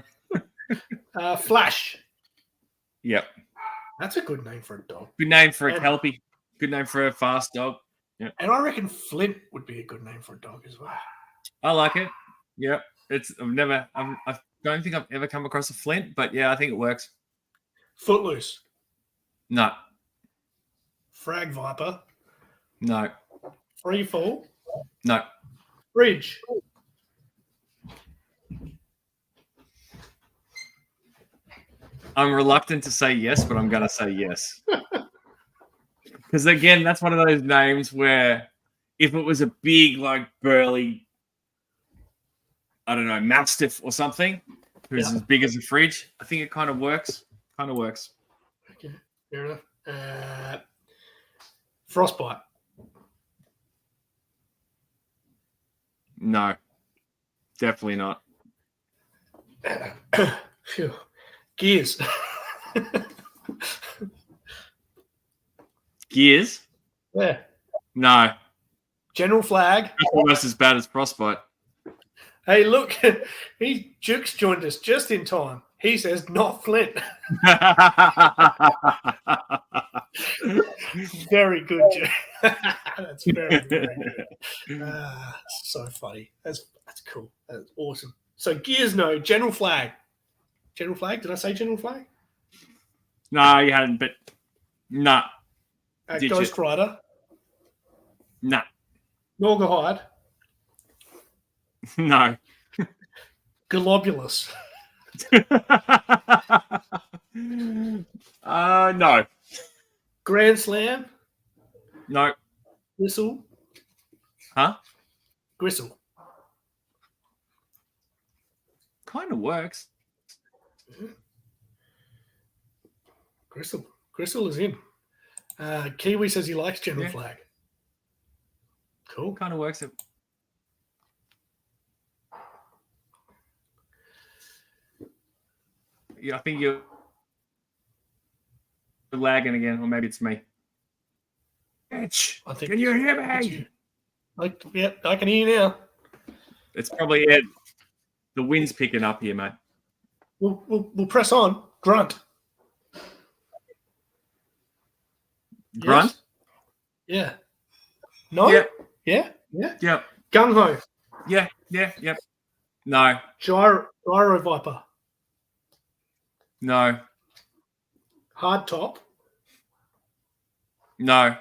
Flash. Yep. That's a good name for a dog. Good name for a Kelpie. Good name for a fast dog. Yep. And I reckon Flint would be a good name for a dog as well. I like it. Yep. I don't think I've ever come across a Flint, but yeah, I think it works. Footloose. No. Frag Viper. No. Free Fall. No. Bridge. I'm reluctant to say yes, but I'm going to say yes. Because again, that's one of those names where if it was a big, like, burly, I don't know, Mastiff or something, who's as big as a fridge, I think it kind of works. Okay, fair enough. Frostbite. No, definitely not. Gears. Gears? Yeah. No. General Flag. That's almost as bad as Frostbite. Hey, look, Jukes joined us just in time. He says not Flint. Very good, Juke. That's very good. So funny. That's cool. That's awesome. So Gears, no. General Flag. General Flag? Did I say General Flag? No, you hadn't, but nah. Ghost Rider. Nah. Norgahide. No. Globulus. No. Grand Slam. No. Gristle. Huh? Gristle. Kind of works. Gristle is in. Kiwi says he likes General Flag. Cool. Kind of works. Yeah, I think you're lagging again, or maybe it's me. Bitch, I think can you hear me? Yeah, I can hear you now. It's probably it. The wind's picking up here, mate. We'll press on. Grunt. Grunt? Yes. Yeah. No? Yeah. Yeah? Yeah? Yep. Gung Ho. Yeah. Yep. No. Gyro Viper. No. Hard Top. No.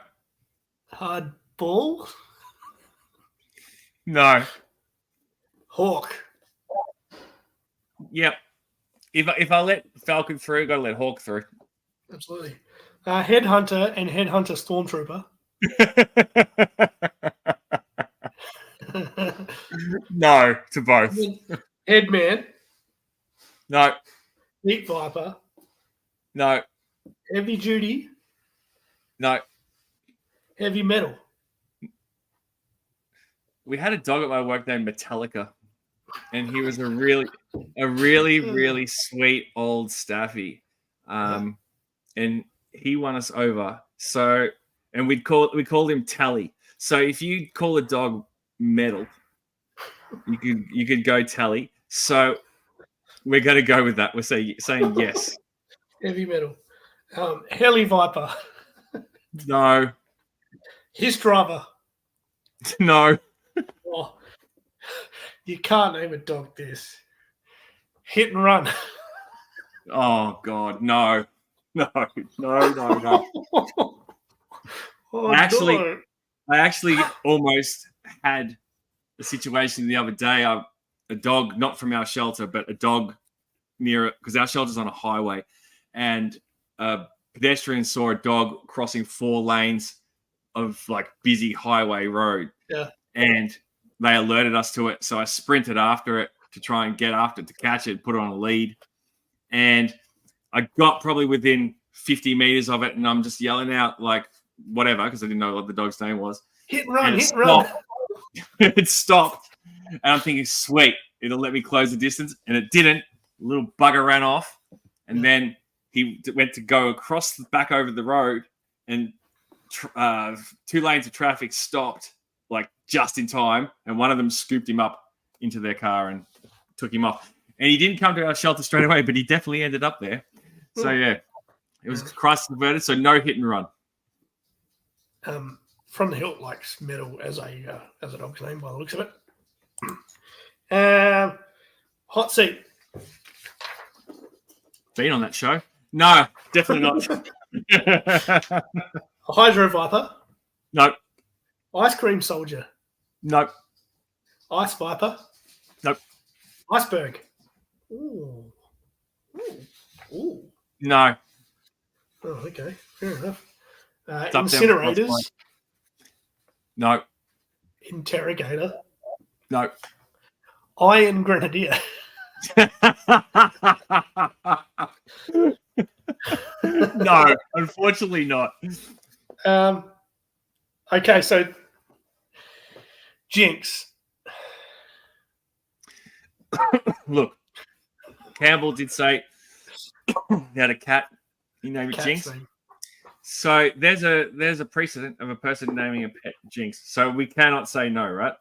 Hard Ball. No. Hawk. Yep. If I let Falcon through, gotta let Hawk through. Absolutely. Headhunter and Headhunter Stormtrooper. No to both. Headman. No. Heat Viper. No. Heavy Duty. No. Heavy Metal. We had a dog at my work named Metallica, and he was a really sweet old staffy, and he won us over. So, and we called him Tally. So if you call a dog Metal, you could go Tally. So we're going to go with that. We're saying yes. Heavy Metal. Heli Viper. No. His Driver. No. Oh, you can't name a dog this. Hit and run. Oh God, no. Oh, I actually no. almost had a situation the other day. A dog, not from our shelter, but a dog near it, because our shelter's on a highway, and a pedestrian saw a dog crossing 4 lanes of like busy highway road. Yeah. And they alerted us to it. So I sprinted after it to try and get after it, to catch it, put it on a lead. And I got probably within 50 meters of it, and I'm just yelling out like whatever, because I didn't know what the dog's name was. Hit and run, And hit and run. It stopped. And I'm thinking, sweet, it'll let me close the distance. And it didn't. The little bugger ran off. And then he went to go back over the road, and 2 lanes of traffic stopped like just in time. And one of them scooped him up into their car and took him off. And he didn't come to our shelter straight away, but he definitely ended up there. So, yeah, it was crisis averted. So no hit and run. From the Hilt likes metal as a dog's name by the looks of it. Hot seat. Been on that show? No, definitely not. Hydro Viper. Nope. Ice Cream Soldier. Nope. Ice Viper. Nope. Iceberg. Ooh. Ooh. No. Oh, okay. Fair enough. Incinerators. No. Interrogator. No. Iron Grenadier. No, unfortunately not. Okay, so Jinx. Look, Campbell did say he had a cat. He named it Jinx. Name. So there's a precedent of a person naming a pet Jinx. So we cannot say no, right?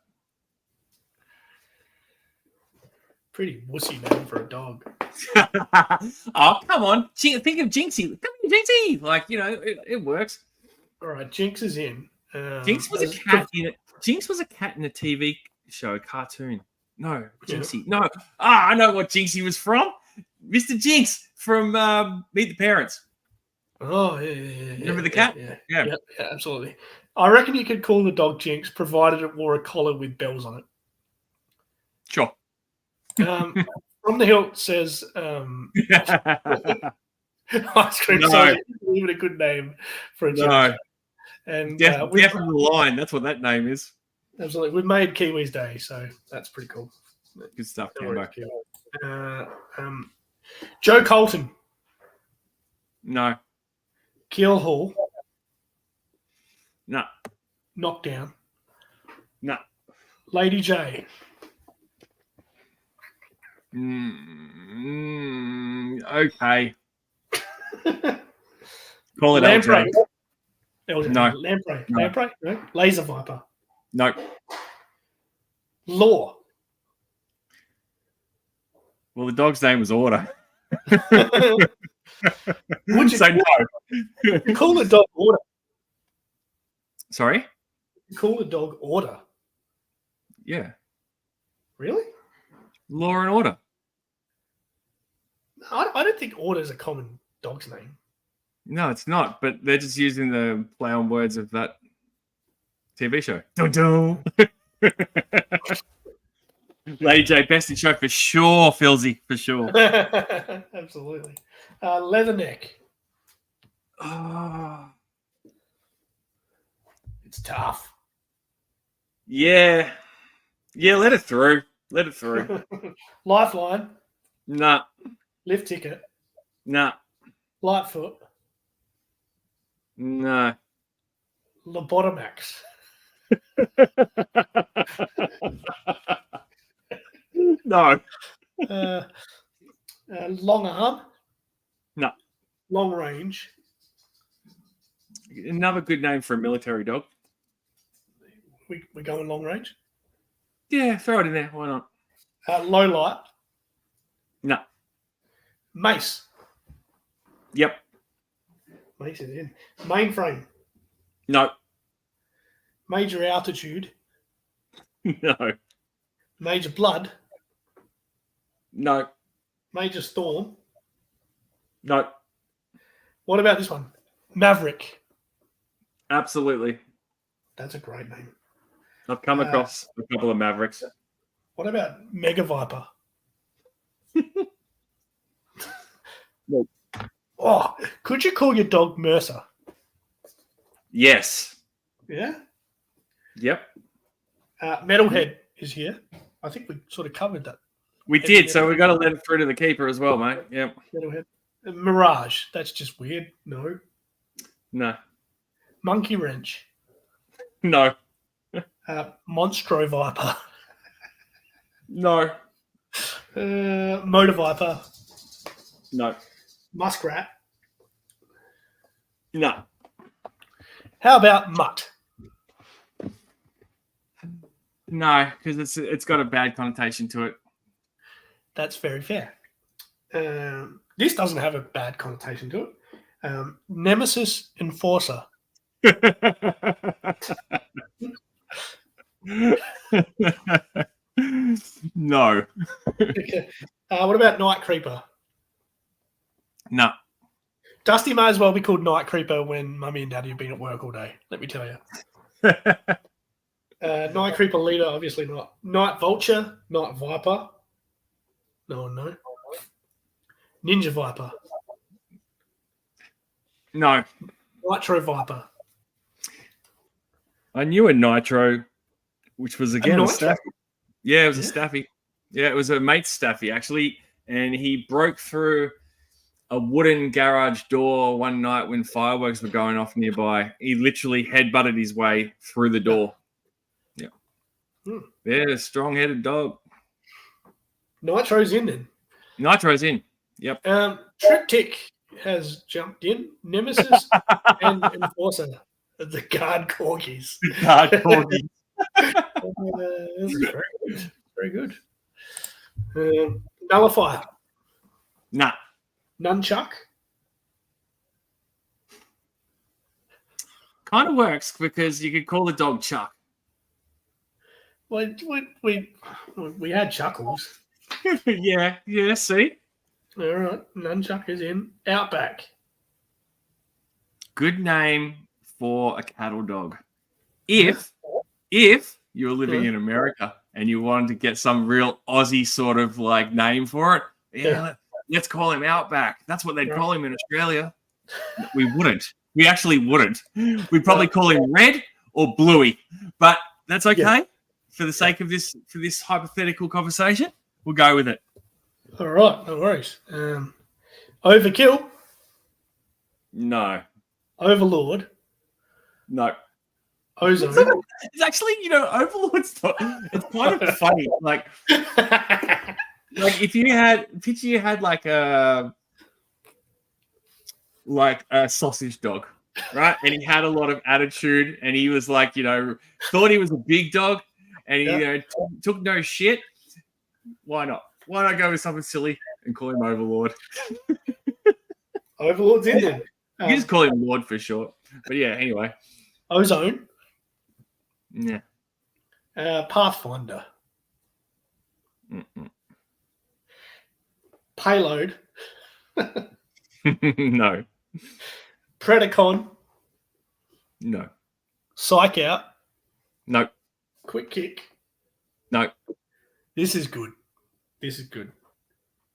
Pretty wussy name for a dog. Oh, come on. Think of Jinxie. Come on, Jinxie. Like, it works. All right, Jinx is in. Jinx was a cat in it. Jinx was a cat in a TV show, a cartoon. No, Jinxie. Yeah. No. I know what Jinxie was from. Mr. Jinx from Meet the Parents. Oh, yeah. Remember the cat? Yeah, absolutely. I reckon you could call the dog Jinx, provided it wore a collar with bells on it. Sure. From the Hilt says Ice Cream Soldier isn't even a good name for a Jinx. No. And Death of the Line, that's what that name is. Absolutely. We've made Kiwi's Day, so that's pretty cool. Good stuff, Cambo. Joe Colton. No. Keel Hall. No. Knockdown. No. Lady J. Okay. Call it Lamprey. LJ. No. Lamprey. No. Lamprey? No. Laser Viper. No. Law. Well, the dog's name was Order. Would you say no? You call the dog Order. Sorry? You call the dog Order. Yeah. Really? Law and Order. I don't think Order is a common dog's name. No, it's not. But they're just using the play on words of that TV show. Dun-dun. Lady J, best in show for sure, Philsy, for sure. Absolutely. Leatherneck. Oh. It's tough. Yeah. Yeah, let it through. Let it through. Lifeline. Nah. Lift ticket. Nah. Lightfoot. No. Lobotomax. No. Long arm. No. Long range. Another good name for a military dog. We're going long range? Yeah, throw it in there. Why not? Low light. No. Mace. Yep. Mace is in. Mainframe. No. Major altitude. No. Major blood. No. Major Storm. No. What about this one? Maverick. Absolutely. That's a great name. I've come across a couple of Mavericks. What about Mega Viper? Nope. Oh, could you call your dog Mercer? Yes. Yeah. Yep. Metalhead is here. I think we sort of covered that. We did, so we got to let it through to the keeper as well, mate. Yep. Metalhead. Mirage. That's just weird. No. No. Monkey Wrench. No. Monstro Viper. No. Motor Viper. No. Muskrat. No. How about Mutt? No, because it's got a bad connotation to it. That's very fair. This doesn't have a bad connotation to it. Nemesis Enforcer. No. What about Night Creeper? No. Dusty may as well be called Night Creeper when Mummy and Daddy have been at work all day. Let me tell you. Night Creeper leader, obviously not. Night Vulture, Night Viper. No one knows. Ninja Viper. No. Nitro Viper. I knew a Nitro, which was again a Staffy. Yeah, it was a Staffy. Yeah, it was a mate's Staffy, actually. And he broke through a wooden garage door one night when fireworks were going off nearby. He literally headbutted his way through the door. Yeah. Yeah, strong-headed dog. Nitro's in then. Nitro's in. Yep. Triptych has jumped in. Nemesis and Enforcer. The guard corgis. Guard corgis. This is very good. Very good. Nullifier. Nah. Nunchuck. Kind of works because you could call the dog Chuck. Well, we had Chuckles. Yeah, see? All right. Nunchuck is in. Outback. Good name for a cattle dog. If you're living in America and you wanted to get some real Aussie sort of like name for it, let's call him Outback. That's what they'd call him in Australia. We wouldn't. We actually wouldn't. We'd probably call him Red or Bluey, but that's okay for the sake of this hypothetical conversation. We'll go with it. All right, no worries. Overkill. No. Overlord. No. Ozone. It's actually, Overlord's it's kind of funny. Like if you had like a sausage dog, right? And he had a lot of attitude and he was like, thought he was a big dog and he took no shit. Why not? Why not go with something silly and call him Overlord? Overlord's in there. You just call him Lord for short. But yeah, anyway. Ozone. Yeah. Pathfinder. Mm-mm. Payload. No. Predacon. No. Psych Out. No. Quick Kick. No. This is good.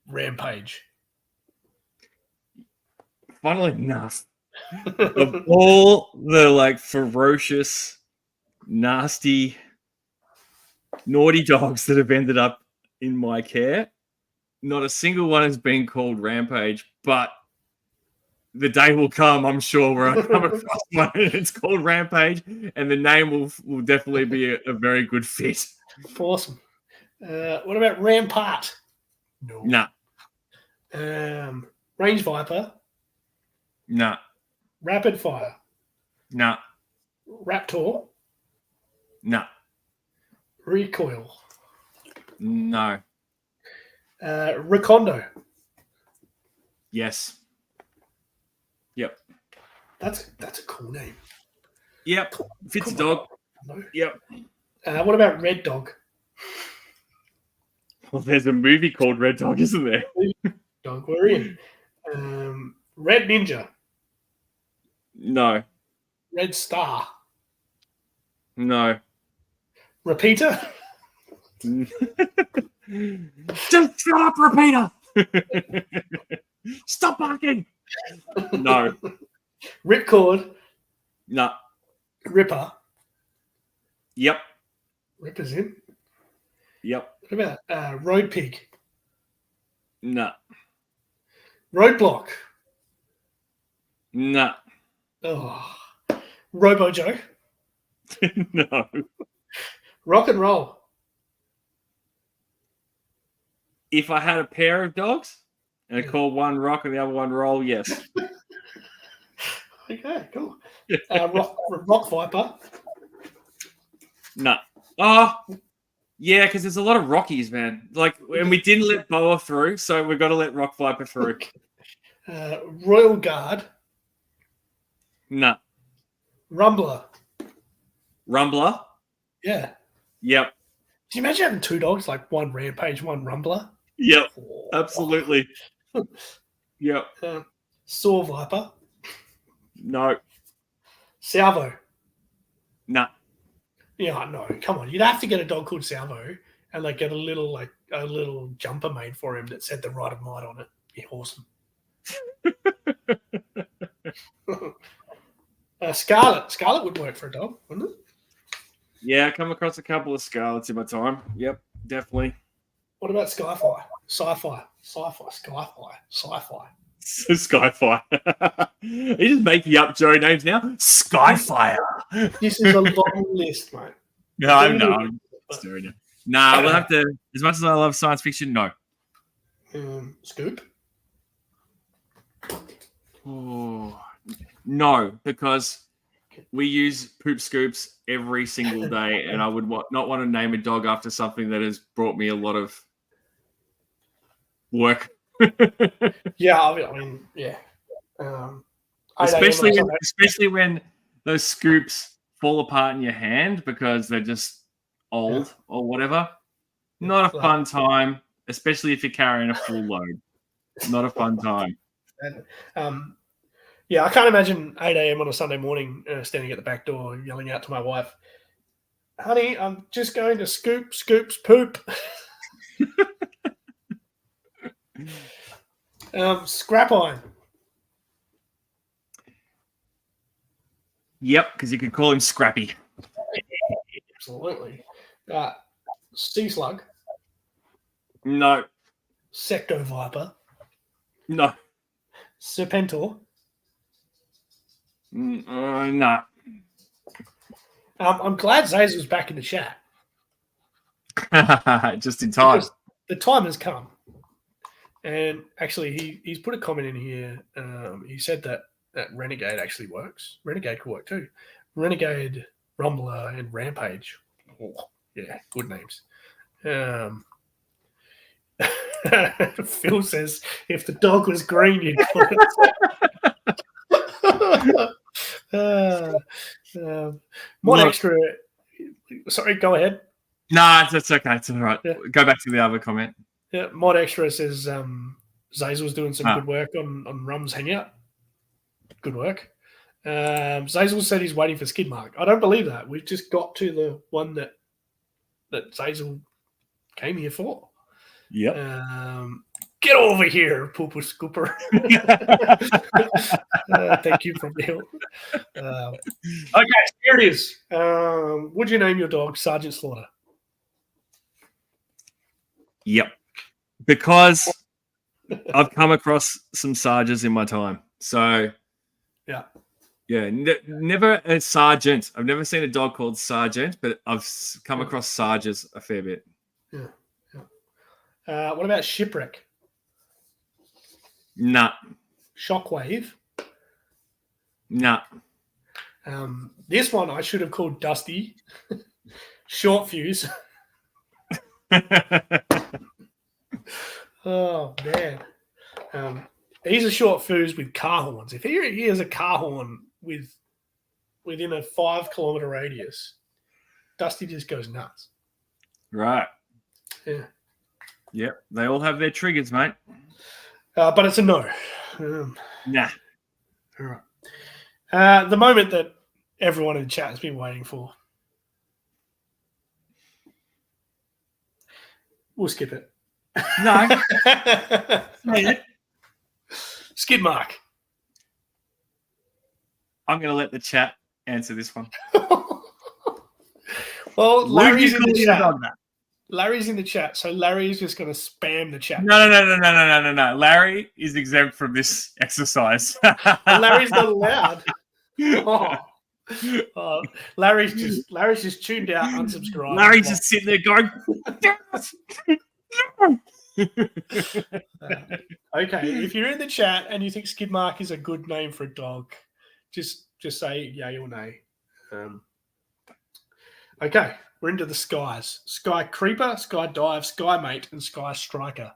Rampage. Funnily enough, of all the ferocious, nasty, naughty dogs that have ended up in my care, not a single one has been called Rampage, but the day will come, I'm sure, where I come across one and it's called Rampage, and the name will definitely be a very good fit. Awesome. What about Rampart? No. Nah. Range Viper. Nah. Rapid Fire. Nah. Raptor. Nah. Recoil. No. Recondo. Yes. Yep. That's a cool name. Yep. Fits a dog. No. Yep. What about Red Dog? Well, there's a movie called Red Dog, isn't there? Dog, we're in. Red Ninja. No. Red Star. No. Repeater. Just shut up, Repeater! Stop barking! No. Ripcord. No. Ripper. Yep. Ripper's in. Yep. What about Road Pig? No. Roadblock. No. Oh. Robo Joe. No. Rock and Roll. If I had a pair of dogs and I called one Rock and the other one Roll, yes. Okay, cool. Rock Viper. No. Oh, yeah, because there's a lot of Rockies, man. Like, and we didn't let Boa through, so we've got to let Rock Viper through. Royal Guard. No. Rumbler. Rumbler? Yeah. Yep. Can you imagine having two dogs, like one Rampage, one Rumbler? Yep. Oh. Absolutely. Yep. Saw Viper. No. Salvo. No. Yeah, no, come on. You'd have to get a dog called Salvo and like get a little jumper made for him that said the right of might on it. Be awesome. Scarlet. Scarlet would work for a dog, wouldn't it? Yeah, I come across a couple of Scarlets in my time. Yep, definitely. What about Skyfi? Sci-fi. Skyfi. Sci-fi. Skyfire. You just making up Joe names now? Skyfire. This is a long list, mate. No, Nah, we'll have to, as much as I love science fiction, no. Scoop? Oh, no, because we use poop scoops every single day, and I would not want to name a dog after something that has brought me a lot of work. Yeah, I mean, yeah. Especially when those scoops fall apart in your hand because they're just old or whatever. Not a fun time, especially if you're carrying a full load. Not a fun time. Yeah, I can't imagine 8 a.m. on a Sunday morning standing at the back door yelling out to my wife, "Honey, I'm just going to scoop Scoop's poop." Scrap iron. Yep, because you could call him Scrappy. Absolutely. Sea slug. No. Secto viper. No. Serpentor. No. I'm glad Zazel's back in the chat. Just in time. Because the time has come. And actually, he's put a comment in here. He said that Renegade actually works. Renegade could work too. Renegade, Rumbler, and Rampage. Oh, yeah, good names. Phil says, if the dog was green, you'd call it. Mod Extra. Sorry, go ahead. Nah, that's okay. It's all right. Yeah. Go back to the other comment. Yeah, Mod Extra says Zazel's doing some good work on Rum's Hangout. Good work. Zazel said he's waiting for skid mark. I don't believe that. We've just got to the one that Zazel came here for. Yep. Get over here, Pooper Scooper. Thank you from Bill. Okay, here it is. Would you name your dog Sergeant Slaughter? Yep. Because I've come across some Sarges in my time. So, yeah. Never a sergeant. I've never seen a dog called Sergeant, but I've come across Sarges a fair bit. Yeah. What about Shipwreck? Nah. Shockwave? Nah. This one I should have called Dusty. Short Fuse. Oh, man. He's a short fuse with car horns. If he hears a car horn within a 5 kilometer radius, Dusty just goes nuts. Right. Yeah. Yep, they all have their triggers, mate. But it's a no. Nah. All right. The moment that everyone in the chat has been waiting for. We'll skip it. No. Skid mark. I'm going to let the chat answer this one. Well, Larry's in the chat. That? Larry's in the chat, so Larry's just going to spam the chat. No. Larry is exempt from this exercise. Larry's not allowed. Oh, Larry's just tuned out, unsubscribed. Larry's just sitting there going. Okay, if you're in the chat and you think skid mark is a good name for a dog, just say yay or nay. Okay, we're into the skies. Sky creeper, sky dive, sky mate, and sky striker.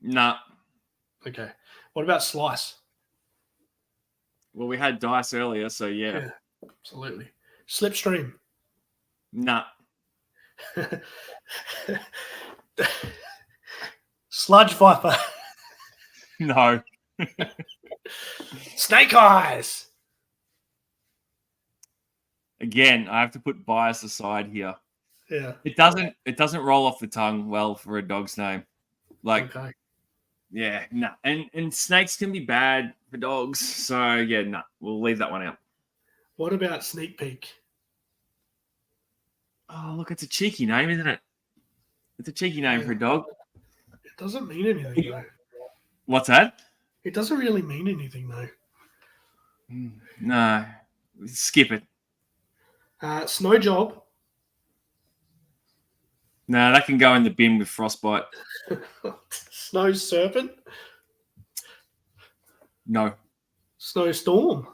Nah. Okay. What about slice? Well, we had dice earlier, so yeah. Absolutely. Slipstream. Nah. Sludge viper. No. Snake eyes. Again, I have to put bias aside here. Yeah. It doesn't roll off the tongue well for a dog's name. Like, okay. Yeah, no. And snakes can be bad for dogs. So yeah, no. We'll leave that one out. What about sneak peek? Oh, look, it's a cheeky name, isn't it? It's a cheeky name for a dog. It doesn't mean anything, though. What's that? It doesn't really mean anything, though. No. Skip it. Snow job. No, that can go in the bin with frostbite. Snow serpent. No. Snowstorm.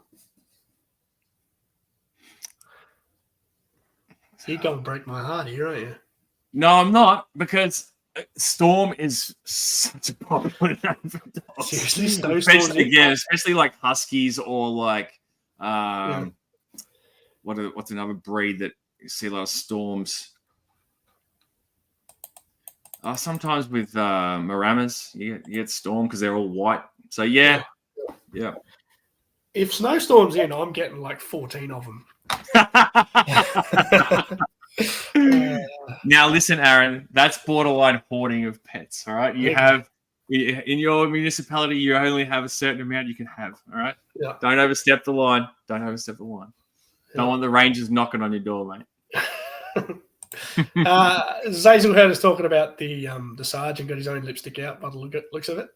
So you're going to break my heart here, aren't you? No, I'm not, because Storm is such a popular name for dogs. Seriously, snowstorm. Especially like huskies or like what's another breed that you see a lot of storms. Sometimes with Maramas, you get storm because they're all white. So yeah. If snowstorm's in, I'm getting like 14 of them. Now listen, Aaron, that's borderline hoarding of pets. All right, you have in your municipality, you only have a certain amount you can have. All right, Don't overstep the line. Don't want the rangers knocking on your door, mate. Zazel heard us talking about the Sarge and got his own lipstick out by the looks of it.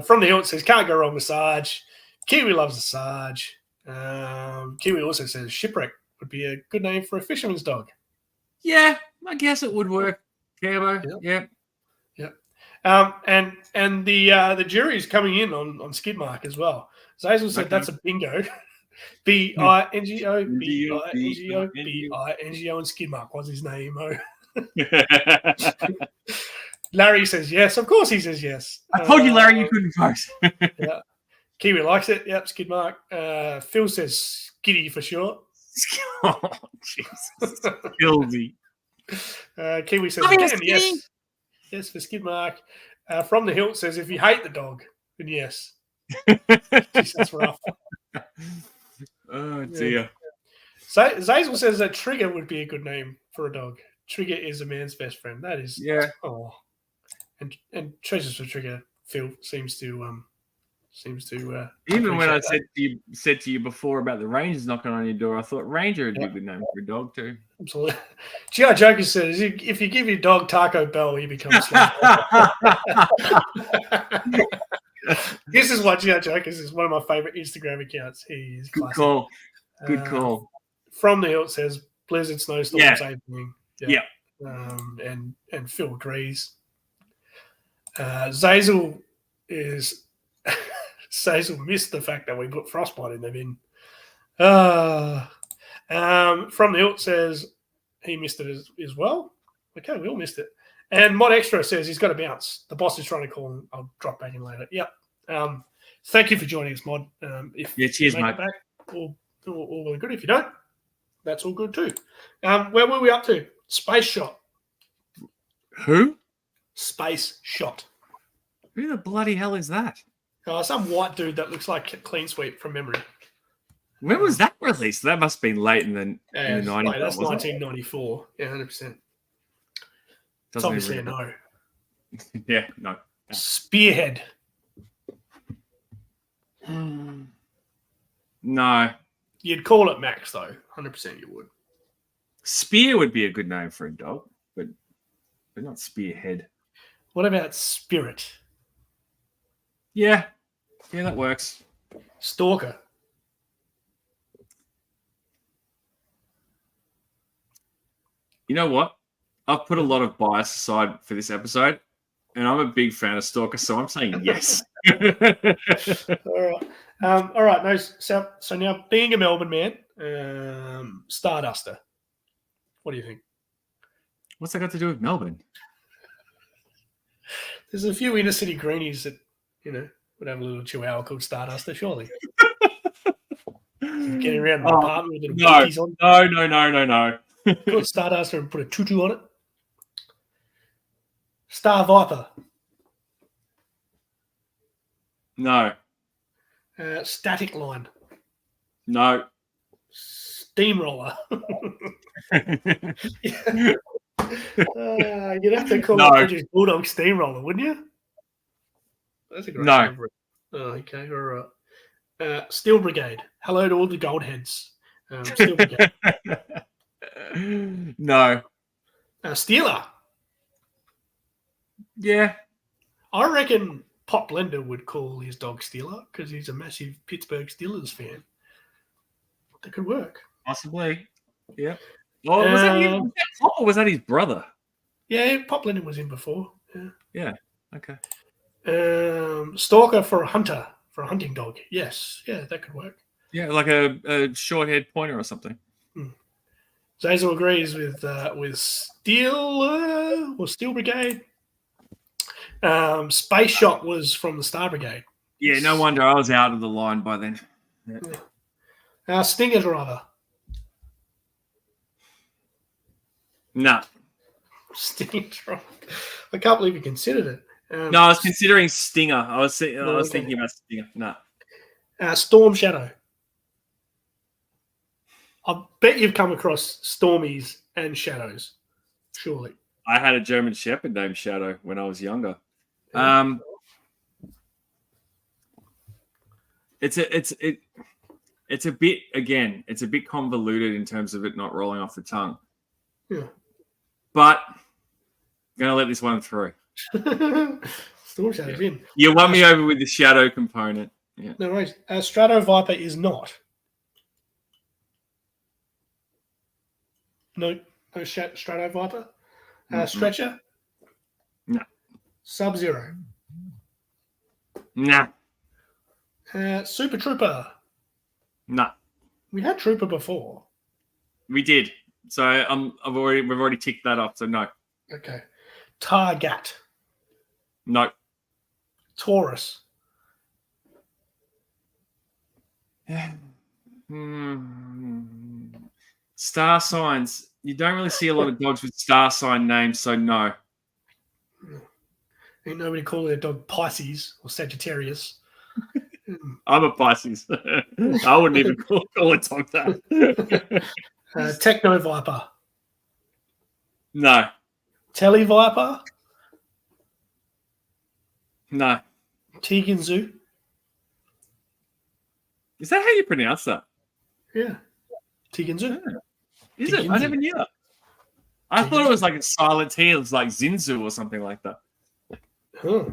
From the hill, it says can't go wrong with Sarge. Kiwi loves the Sarge. Kiwi also says shipwreck would be a good name for a fisherman's dog. Yeah, I guess it would work. Cambo. Yep. And the jury's coming in on Skidmark as well. Zazel said that's a bingo. B-I-N-G-O, B-I-N-G-O, B-I-N-G-O, and Skidmark was his name. Larry says yes. Of course he says yes. I told you, Larry, you couldn't vote. Yeah. Kiwi likes it. Yep, Skidmark. Phil says Skiddy for short. Oh, Jesus. Guilty. Kiwi says again, yes. Yes for Skidmark. From the Hilt says if you hate the dog, then yes. Jeez, that's rough. Oh, dear. So Zazel says that Trigger would be a good name for a dog. Trigger is a man's best friend. That is, oh, and Treasures for Trigger. Phil seems to even when I said to you before about the Rangers knocking on your door, I thought Ranger would be a good name for a dog too. Absolutely. G.I. Joker says if you give your dog Taco Bell, he becomes. This is why G.I. Jokers is one of my favorite Instagram accounts. He is classic. Good call. From the Hilt says Blizzard Snowstorm, same thing. Yeah. And Phil agrees. Zazel missed the fact that we put Frostbite in the bin. From the Hilt says he missed it as well. Okay, we all missed it. And Mod Extra says he's got to bounce. The boss is trying to call him. I'll drop back in later. Yep. Thank you for joining us, Mod. Cheers, mate. Back, all well and good. If you don't, That's all good too. Where were we up to? Space Shot. Who? Space Shot. Who the bloody hell is that? Some white dude that looks like Clean Sweep from memory. When was that released? That must have been late in the 90s. That's 1994. Yeah, 100%. It's obviously a no. Yeah, no. Spearhead. No. You'd call it Max, though. 100% you would. Spear would be a good name for a dog, but not Spearhead. What about Spirit? Yeah, that works. Stalker. You know what? I've put a lot of bias aside for this episode, and I'm a big fan of Stalker, so I'm saying yes. All right. No, so now, being a Melbourne man, Starduster. What do you think? What's that got to do with Melbourne? There's a few inner city greenies that, would have a little chihuahua called Starduster, surely. Getting around the apartment with little booties on. No. Put Starduster and put a tutu on it. Star Viper. No. Static Line. No. Steamroller. You'd have to call it British Bulldog Steamroller, wouldn't you? That's a great name for it. Oh, okay, all right. Steel Brigade. Hello to all the gold heads. Steel Brigade. No. Steeler. Yeah. I reckon Pop Blender would call his dog Steeler because he's a massive Pittsburgh Steelers fan. That could work. Possibly. Yeah. Oh, was that Pop or was that his brother? Yeah, Pop Blender was in before. Yeah. Okay. Stalker for a hunter, for a hunting dog. Yes. Yeah, that could work. Yeah, like a short-haired pointer or something. Zazel agrees with Steel or Steel Brigade. Space Shot was from the Star Brigade. Yeah, no wonder I was out of the line by then. Yeah. Stinger Driver. No. Stinger Driver. I can't believe you considered it. No, I was considering Stinger. I was thinking about Stinger. No. Storm Shadow. I bet you've come across Stormies and Shadows. Surely. I had a German Shepherd named Shadow when I was younger. It's a bit convoluted in terms of it not rolling off the tongue. Yeah. But I'm gonna let this one through. Storm Shadow's in. You won me over with the shadow component. Yeah. No worries. Strato Viper is not. No Strato Viper. Stretcher? No. Sub-Zero? Nah. Super Trooper? No. We had Trooper before. We did. So we've already ticked that off. So no. Okay. Targat? No. Taurus? Star signs. You don't really see a lot of dogs with star sign names, so no. Ain't nobody calling their dog Pisces or Sagittarius. I'm a Pisces. I wouldn't even call a dog that. Techno Viper? No. Tele Viper? No. Tegan Zoo? Is that how you pronounce that? Yeah. Tegan Zoo. Yeah. Is it? I never knew that. I thought it was like a silent T. It was like Zinzu or something like that. Huh.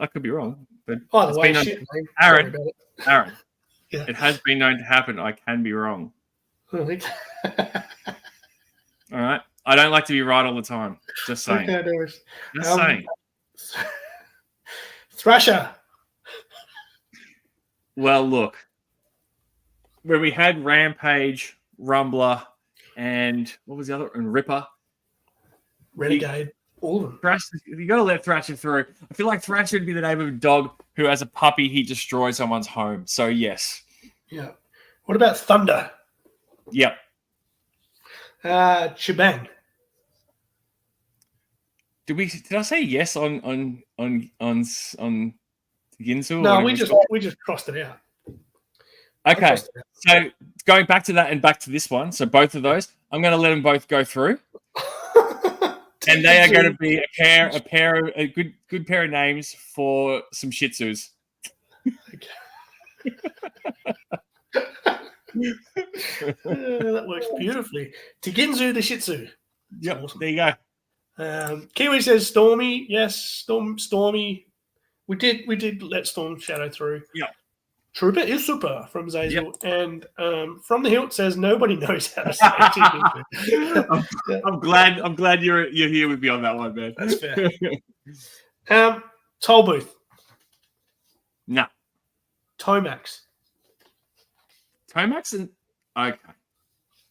I could be wrong. But Either way, Aaron, yeah. It has been known to happen. I can be wrong. All right. I don't like to be right all the time. Just saying. Okay, Just saying. Thrasher. Well, look. When we had Rampage, Rumbler, and what was the other? And Ripper. Renegade. All of them. Thrasher, you got to let Thrasher through. I feel like Thrasher would be the name of a dog who, as a puppy, he destroyed someone's home. So, yes. Yeah. What about Thunder? Yep. Shebang. Did I say yes on Ginsu? No, we just crossed it out. Okay. So going back to that and back to this one. So both of those, I'm going to let them both go through. And they are going to be a good pair of names for some Shih Tzus. That works beautifully. Tiginzu the Shih Tzu. Yep, awesome. There you go. Kiwi says Stormy. Yes, Stormy. We did let Storm Shadow through. Yeah. Trooper is super from Zazel. Yep. And from the Hilt says nobody knows how to say Tiginzu. I'm glad you're here with me on that one, man. That's fair. Toll Booth. No. Tomax. Tomax and okay.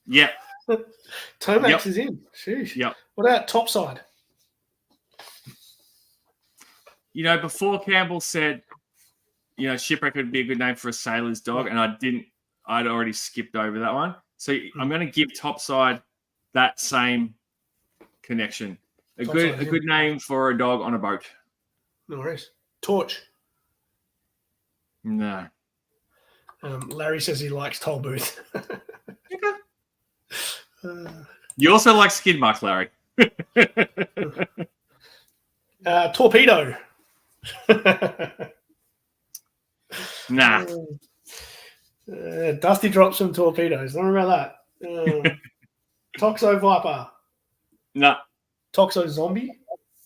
Yeah. Tomax is in. Sheesh. Yep. What about Topside? Before Campbell said, shipwreck would be a good name for a sailor's dog, and I'd already skipped over that one. So I'm going to give Topside that same connection. A good name for a dog on a boat. No worries. Torch. No. Larry says he likes Toll Booth. You also like skid marks, Larry. Torpedo. Nah. Dusty drops some torpedoes. Don't worry about that. Toxo Viper. No. Toxo Zombie.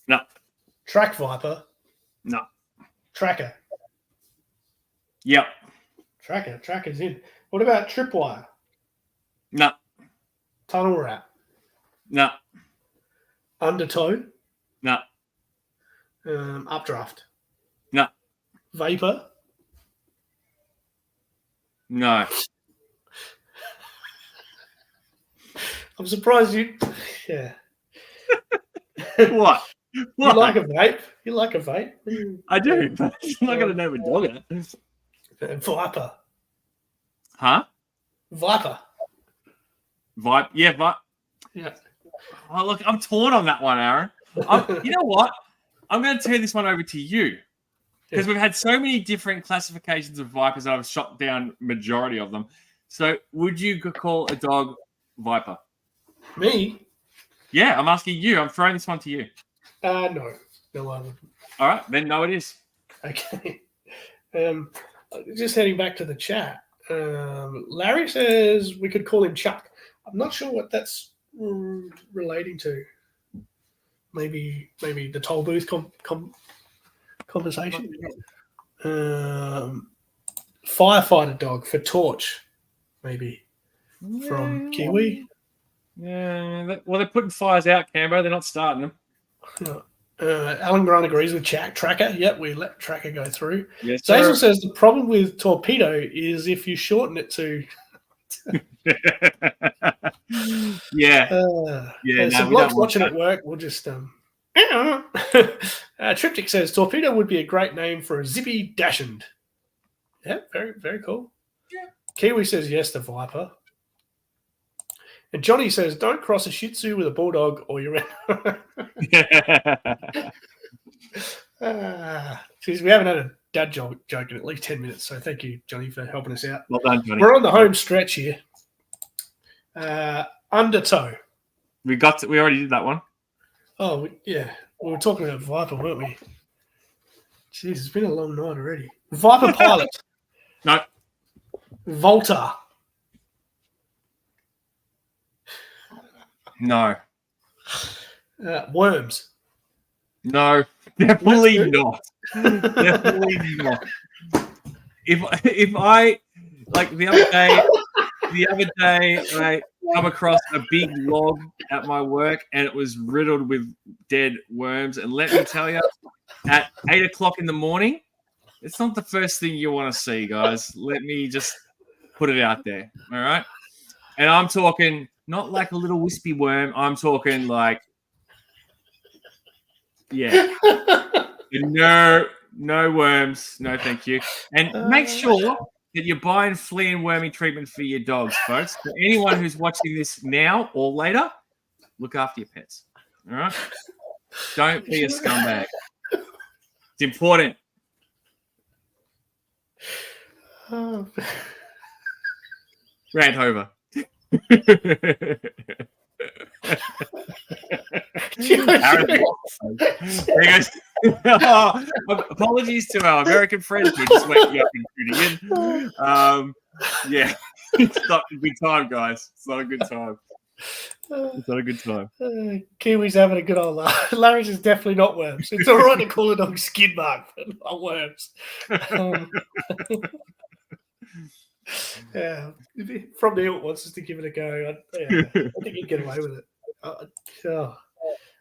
No. Track Viper. No. Tracker. Yep. Tracker's in. What about Tripwire? No. Tunnel Rat. No. Undertow. No. Updraft. No. Vapor. No. I'm surprised you. Yeah. What? You like a vape? You like a vape? I do, but I'm not going to name a dog it. Viper. Huh? Viper. Vibe? Yeah, Vibe. Yeah. Oh, look, I'm torn on that one, Aaron. You know what? I'm going to turn this one over to you. Because we've had so many different classifications of vipers and I've shot down majority of them. So would you call a dog viper? Me? Yeah, I'm asking you. I'm throwing this one to you. No. No, I wouldn't. All right, then no, it is. Okay. Just heading back to the chat. Larry says we could call him Chuck. I'm not sure what that's relating to. Maybe the toll booth conversation. Firefighter dog for Torch, maybe from Kiwi. Yeah. Well, they're putting fires out, Cambo. They're not starting them. Alan Grant agrees with Tracker. Yep, we let Tracker go through. Yes, Jason says the problem with Torpedo is if you shorten it to. Yeah. So blokes watching at work, we'll just. Triptych says Torpedo would be a great name for a zippy dachshund. Yeah, very, very cool. Yeah. Kiwi says yes to Viper. And Johnny says, don't cross a Shih Tzu with a Bulldog or you're geez, we haven't had a dad joke in at least 10 minutes, so thank you, Johnny, for helping us out. Well done, Johnny. We're on the home stretch here. Undertow. We already did that one. Oh, yeah. We were talking about Viper, weren't we? Jeez, it's been a long night already. Viper Pilot. No. Volta. No. Worms. No. Definitely not. Definitely not. If I like the other day I come across a big log at my work and it was riddled with dead worms. And let me tell you, at 8 o'clock in the morning, it's not the first thing you want to see, guys. Let me just put it out there. All right. And I'm talking not like a little wispy worm. I'm talking like, yeah. No worms. No, thank you. And make sure that you're buying flea and wormy treatment for your dogs, folks. For anyone who's watching this now or later, look after your pets. All right? Don't be a scumbag. It's important. Rant over. Apologies to our American friends who just went up and tuning in. Yeah, it's not a good time, guys. It's not a good time. It's not a good time. Kiwi's having a good old laugh. Larry's is definitely not worms. It's all right to call a dog skid mark, but not worms. Yeah, from the Hilt wants us to give it a go. I think you'd get away with it.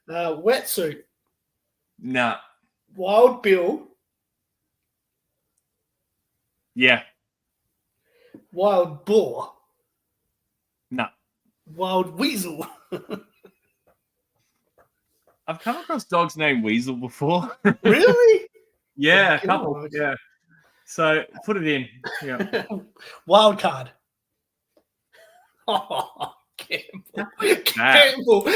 Wetsuit. Nah. Wild Bill. Yeah. Wild Boar. Nah. Wild Weasel. I've come across dogs named Weasel before. Really? Yeah, a couple. Yeah. So put it in. Yeah. Wild Card. Oh, Campbell.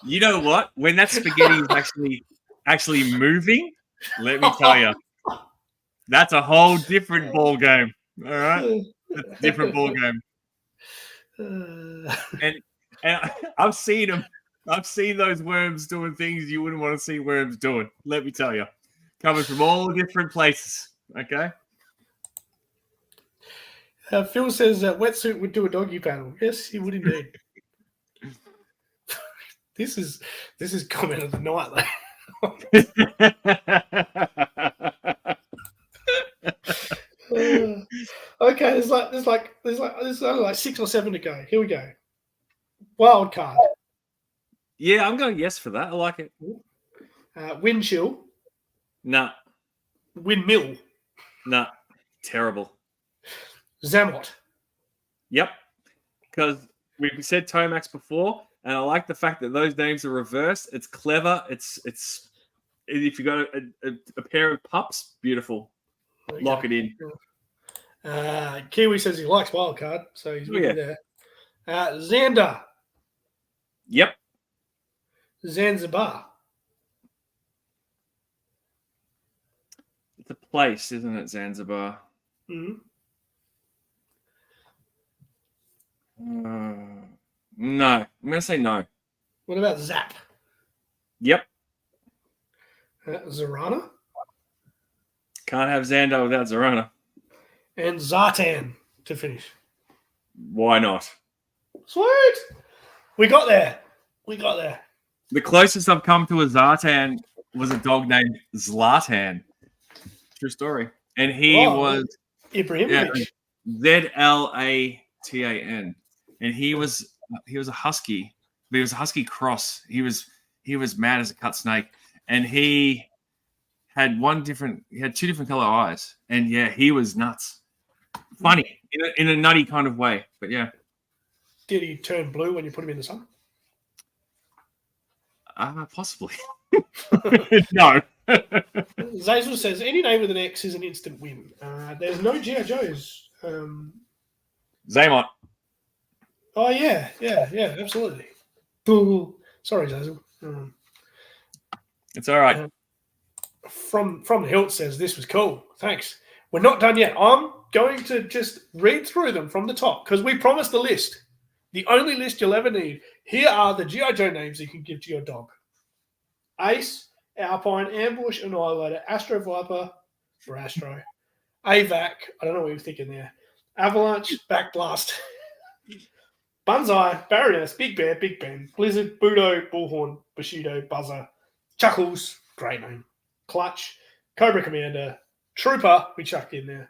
You know what? When that spaghetti is actually moving, let me tell you, that's a whole different ball game. All right, that's a different ball game. And I've seen them. I've seen those worms doing things you wouldn't want to see worms doing. Let me tell you, coming from all different places. Okay. Phil says Wetsuit would do a doggy panel. Yes, he would indeed. This is comment of the night, though. Okay, there's only like 6 or 7 to go. Here we go. Wild card. Yeah, I'm going yes for that. I like it. Wind chill. Nah. Windmill. Nah. Terrible. Zamot. Yep. Because we said Tomax before, and I like the fact that those names are reversed. It's clever. It's if you got a pair of pups, beautiful. Okay. Lock it in. Kiwi says he likes wildcard, so he's with there. Xander. Yep. Zanzibar. It's a place, isn't it, Zanzibar? Mm-hmm. No. I'm going to say no. What about Zap? Yep. Zorana? Can't have Xander without Zorana. And Zartan to finish. Why not? Sweet. We got there. The closest I've come to a Zartan was a dog named Zlatan. True story. And he was Ibrahimovic. Zlatan. And he was a husky, but he was a husky cross. He was mad as a cut snake. And he had two different color eyes. And yeah, he was nuts. Funny in a nutty kind of way. But yeah. Did he turn blue when you put him in the sun? Possibly. No. Zazel says any name with an X is an instant win. There's no G.I. Joes. Zaymont. Oh yeah, absolutely. Ooh, sorry, Zazel. It's all right. From the Hilt says this was cool. Thanks. We're not done yet. I'm going to just read through them from the top because we promised a list. The only list you'll ever need. Here are the G.I. Joe names you can give to your dog. Ace, Alpine, Ambush, Annihilator, Astro Viper for Astro, AVAC, I don't know what you're thinking there, Avalanche, Backblast, Banzai, Baroness, Big Bear, Big Ben, Blizzard, Budo, Bullhorn, Bushido, Buzzer, Chuckles, great name, Clutch, Cobra Commander, Trooper, we chucked in there,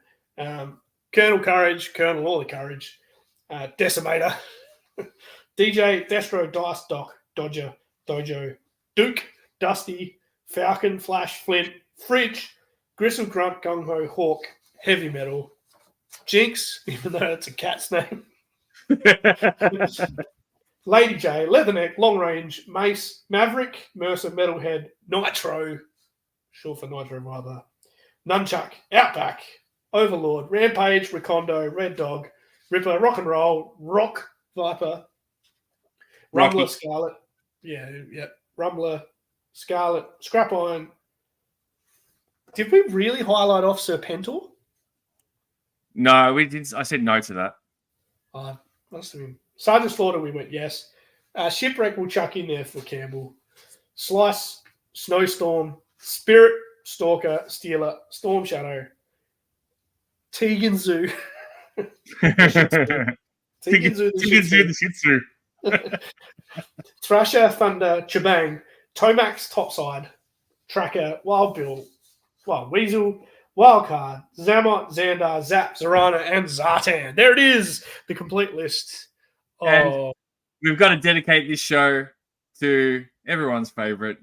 Colonel Courage, Colonel All the Courage, Decimator, DJ, Destro, Dice, Doc, Dodger, Dojo, Duke, Dusty, Falcon, Flash, Flint, Fridge, Gristle, Grunt, Gung Ho, Hawk, Heavy Metal, Jinx, even though that's a cat's name, Lady J, Leatherneck, Long Range, Mace, Maverick, Mercer, Metalhead, Nitro, Sure for neither of either. Nunchuck, Outback, Overlord, Rampage, Recondo, Red Dog, Ripper, Rock and Roll, Rock, Viper, Rocky. Rumbler, Scarlet. Yeah. Rumbler, Scarlet, Scrap Iron. Did we really highlight off Serpentor? No, we did. I said no to that. Must have been. Sergeant Slaughter, we went yes. Shipwreck will chuck in there for Campbell. Slice, Snowstorm, Spirit, Stalker, Stealer, Storm Shadow, Tegan Zoo. Tegan Zoo, the Shih Tzu. Thrasher, Thunder, Chabang, Tomax, Topside, Tracker, Wild Bill, Wild Weasel, Wildcard, Zammot, Xandar, Zap, Zarana, and Zartan. There it is, the complete list. And we've got to dedicate this show to everyone's favourite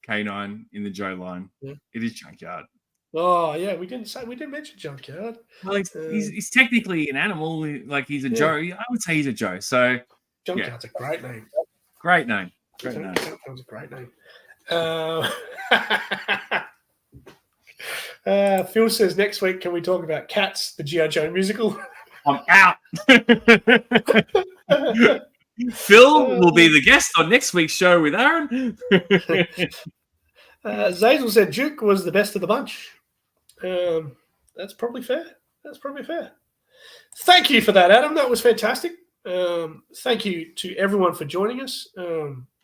canine in the Joe line. Yeah. It is Junkyard. Oh yeah, we didn't mention Junkyard. Well, he's technically an animal. Like he's a Joe. I would say he's a Joe. So Junkyard's a great name. Great name. Junkyard's a great name. Phil says next week, can we talk about Cats, the G.I. Joe musical? I'm out. Phil will be the guest on next week's show with Aaron. Zazel said Duke was the best of the bunch. That's probably fair. Thank you for that, Adam. That was fantastic. Thank you to everyone for joining us.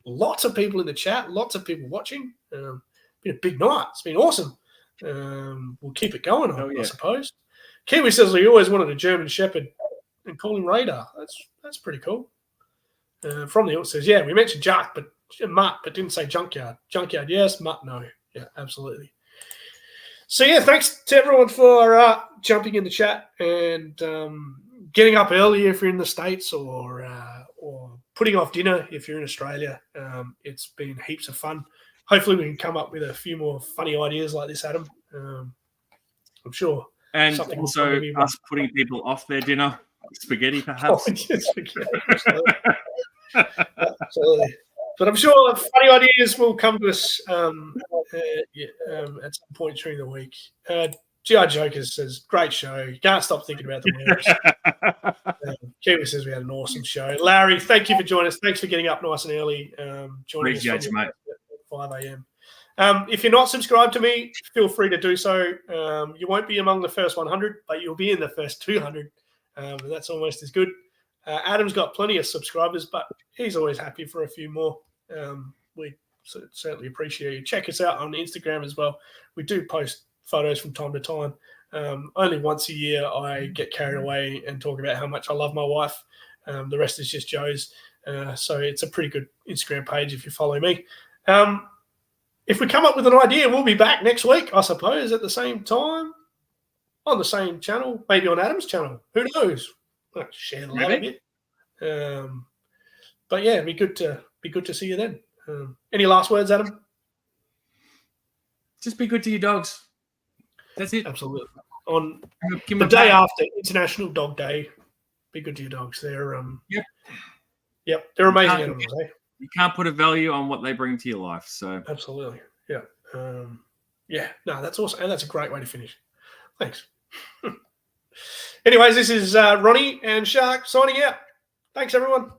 Lots of people in the chat, lots of people watching. Been a big night. It's been awesome. We'll keep it going, I suppose. Kiwi says he always wanted a German Shepherd and call him Radar. That's pretty cool. From the Ilk says, yeah, we mentioned Mutt, but didn't say Junkyard. Junkyard, yes. Mutt, no. Yeah, absolutely. So, yeah, thanks to everyone for jumping in the chat and getting up early if you're in the States or putting off dinner if you're in Australia. It's been heaps of fun. Hopefully we can come up with a few more funny ideas like this, Adam. I'm sure. And also us putting people off their dinner. Spaghetti, perhaps. Spaghetti, absolutely. But I'm sure funny ideas will come to us at some point during the week. G.I. Jokers says, great show. You can't stop thinking about the Warriors. Kiwi says we had an awesome show. Larry, thank you for joining us. Thanks for getting up nice and early. Joining us you, mate. At 5 a.m. If you're not subscribed to me, feel free to do so. You won't be among the first 100, but you'll be in the first 200. And that's almost as good. Adam's got plenty of subscribers, but he's always happy for a few more. We certainly appreciate you. Check us out on Instagram as well. We do post photos from time to time. Only once a year I get carried away and talk about how much I love my wife. The rest is just Joe's. So it's a pretty good Instagram page if you follow me. If we come up with an idea, we'll be back next week, I suppose, at the same time, on the same channel, maybe on Adam's channel. Who knows? We'll have to share the love a bit. But yeah, it'd be good to see you then. Any last words, Adam? Just be good to your dogs. That's it. Absolutely. On the day after International Dog Day, be good to your dogs. They're they're amazing animals. You can't put a value on what they bring to your life. So absolutely, yeah, No, that's awesome, and that's a great way to finish. Thanks. Anyways, this is Ronnie and Shark signing out. Thanks, everyone.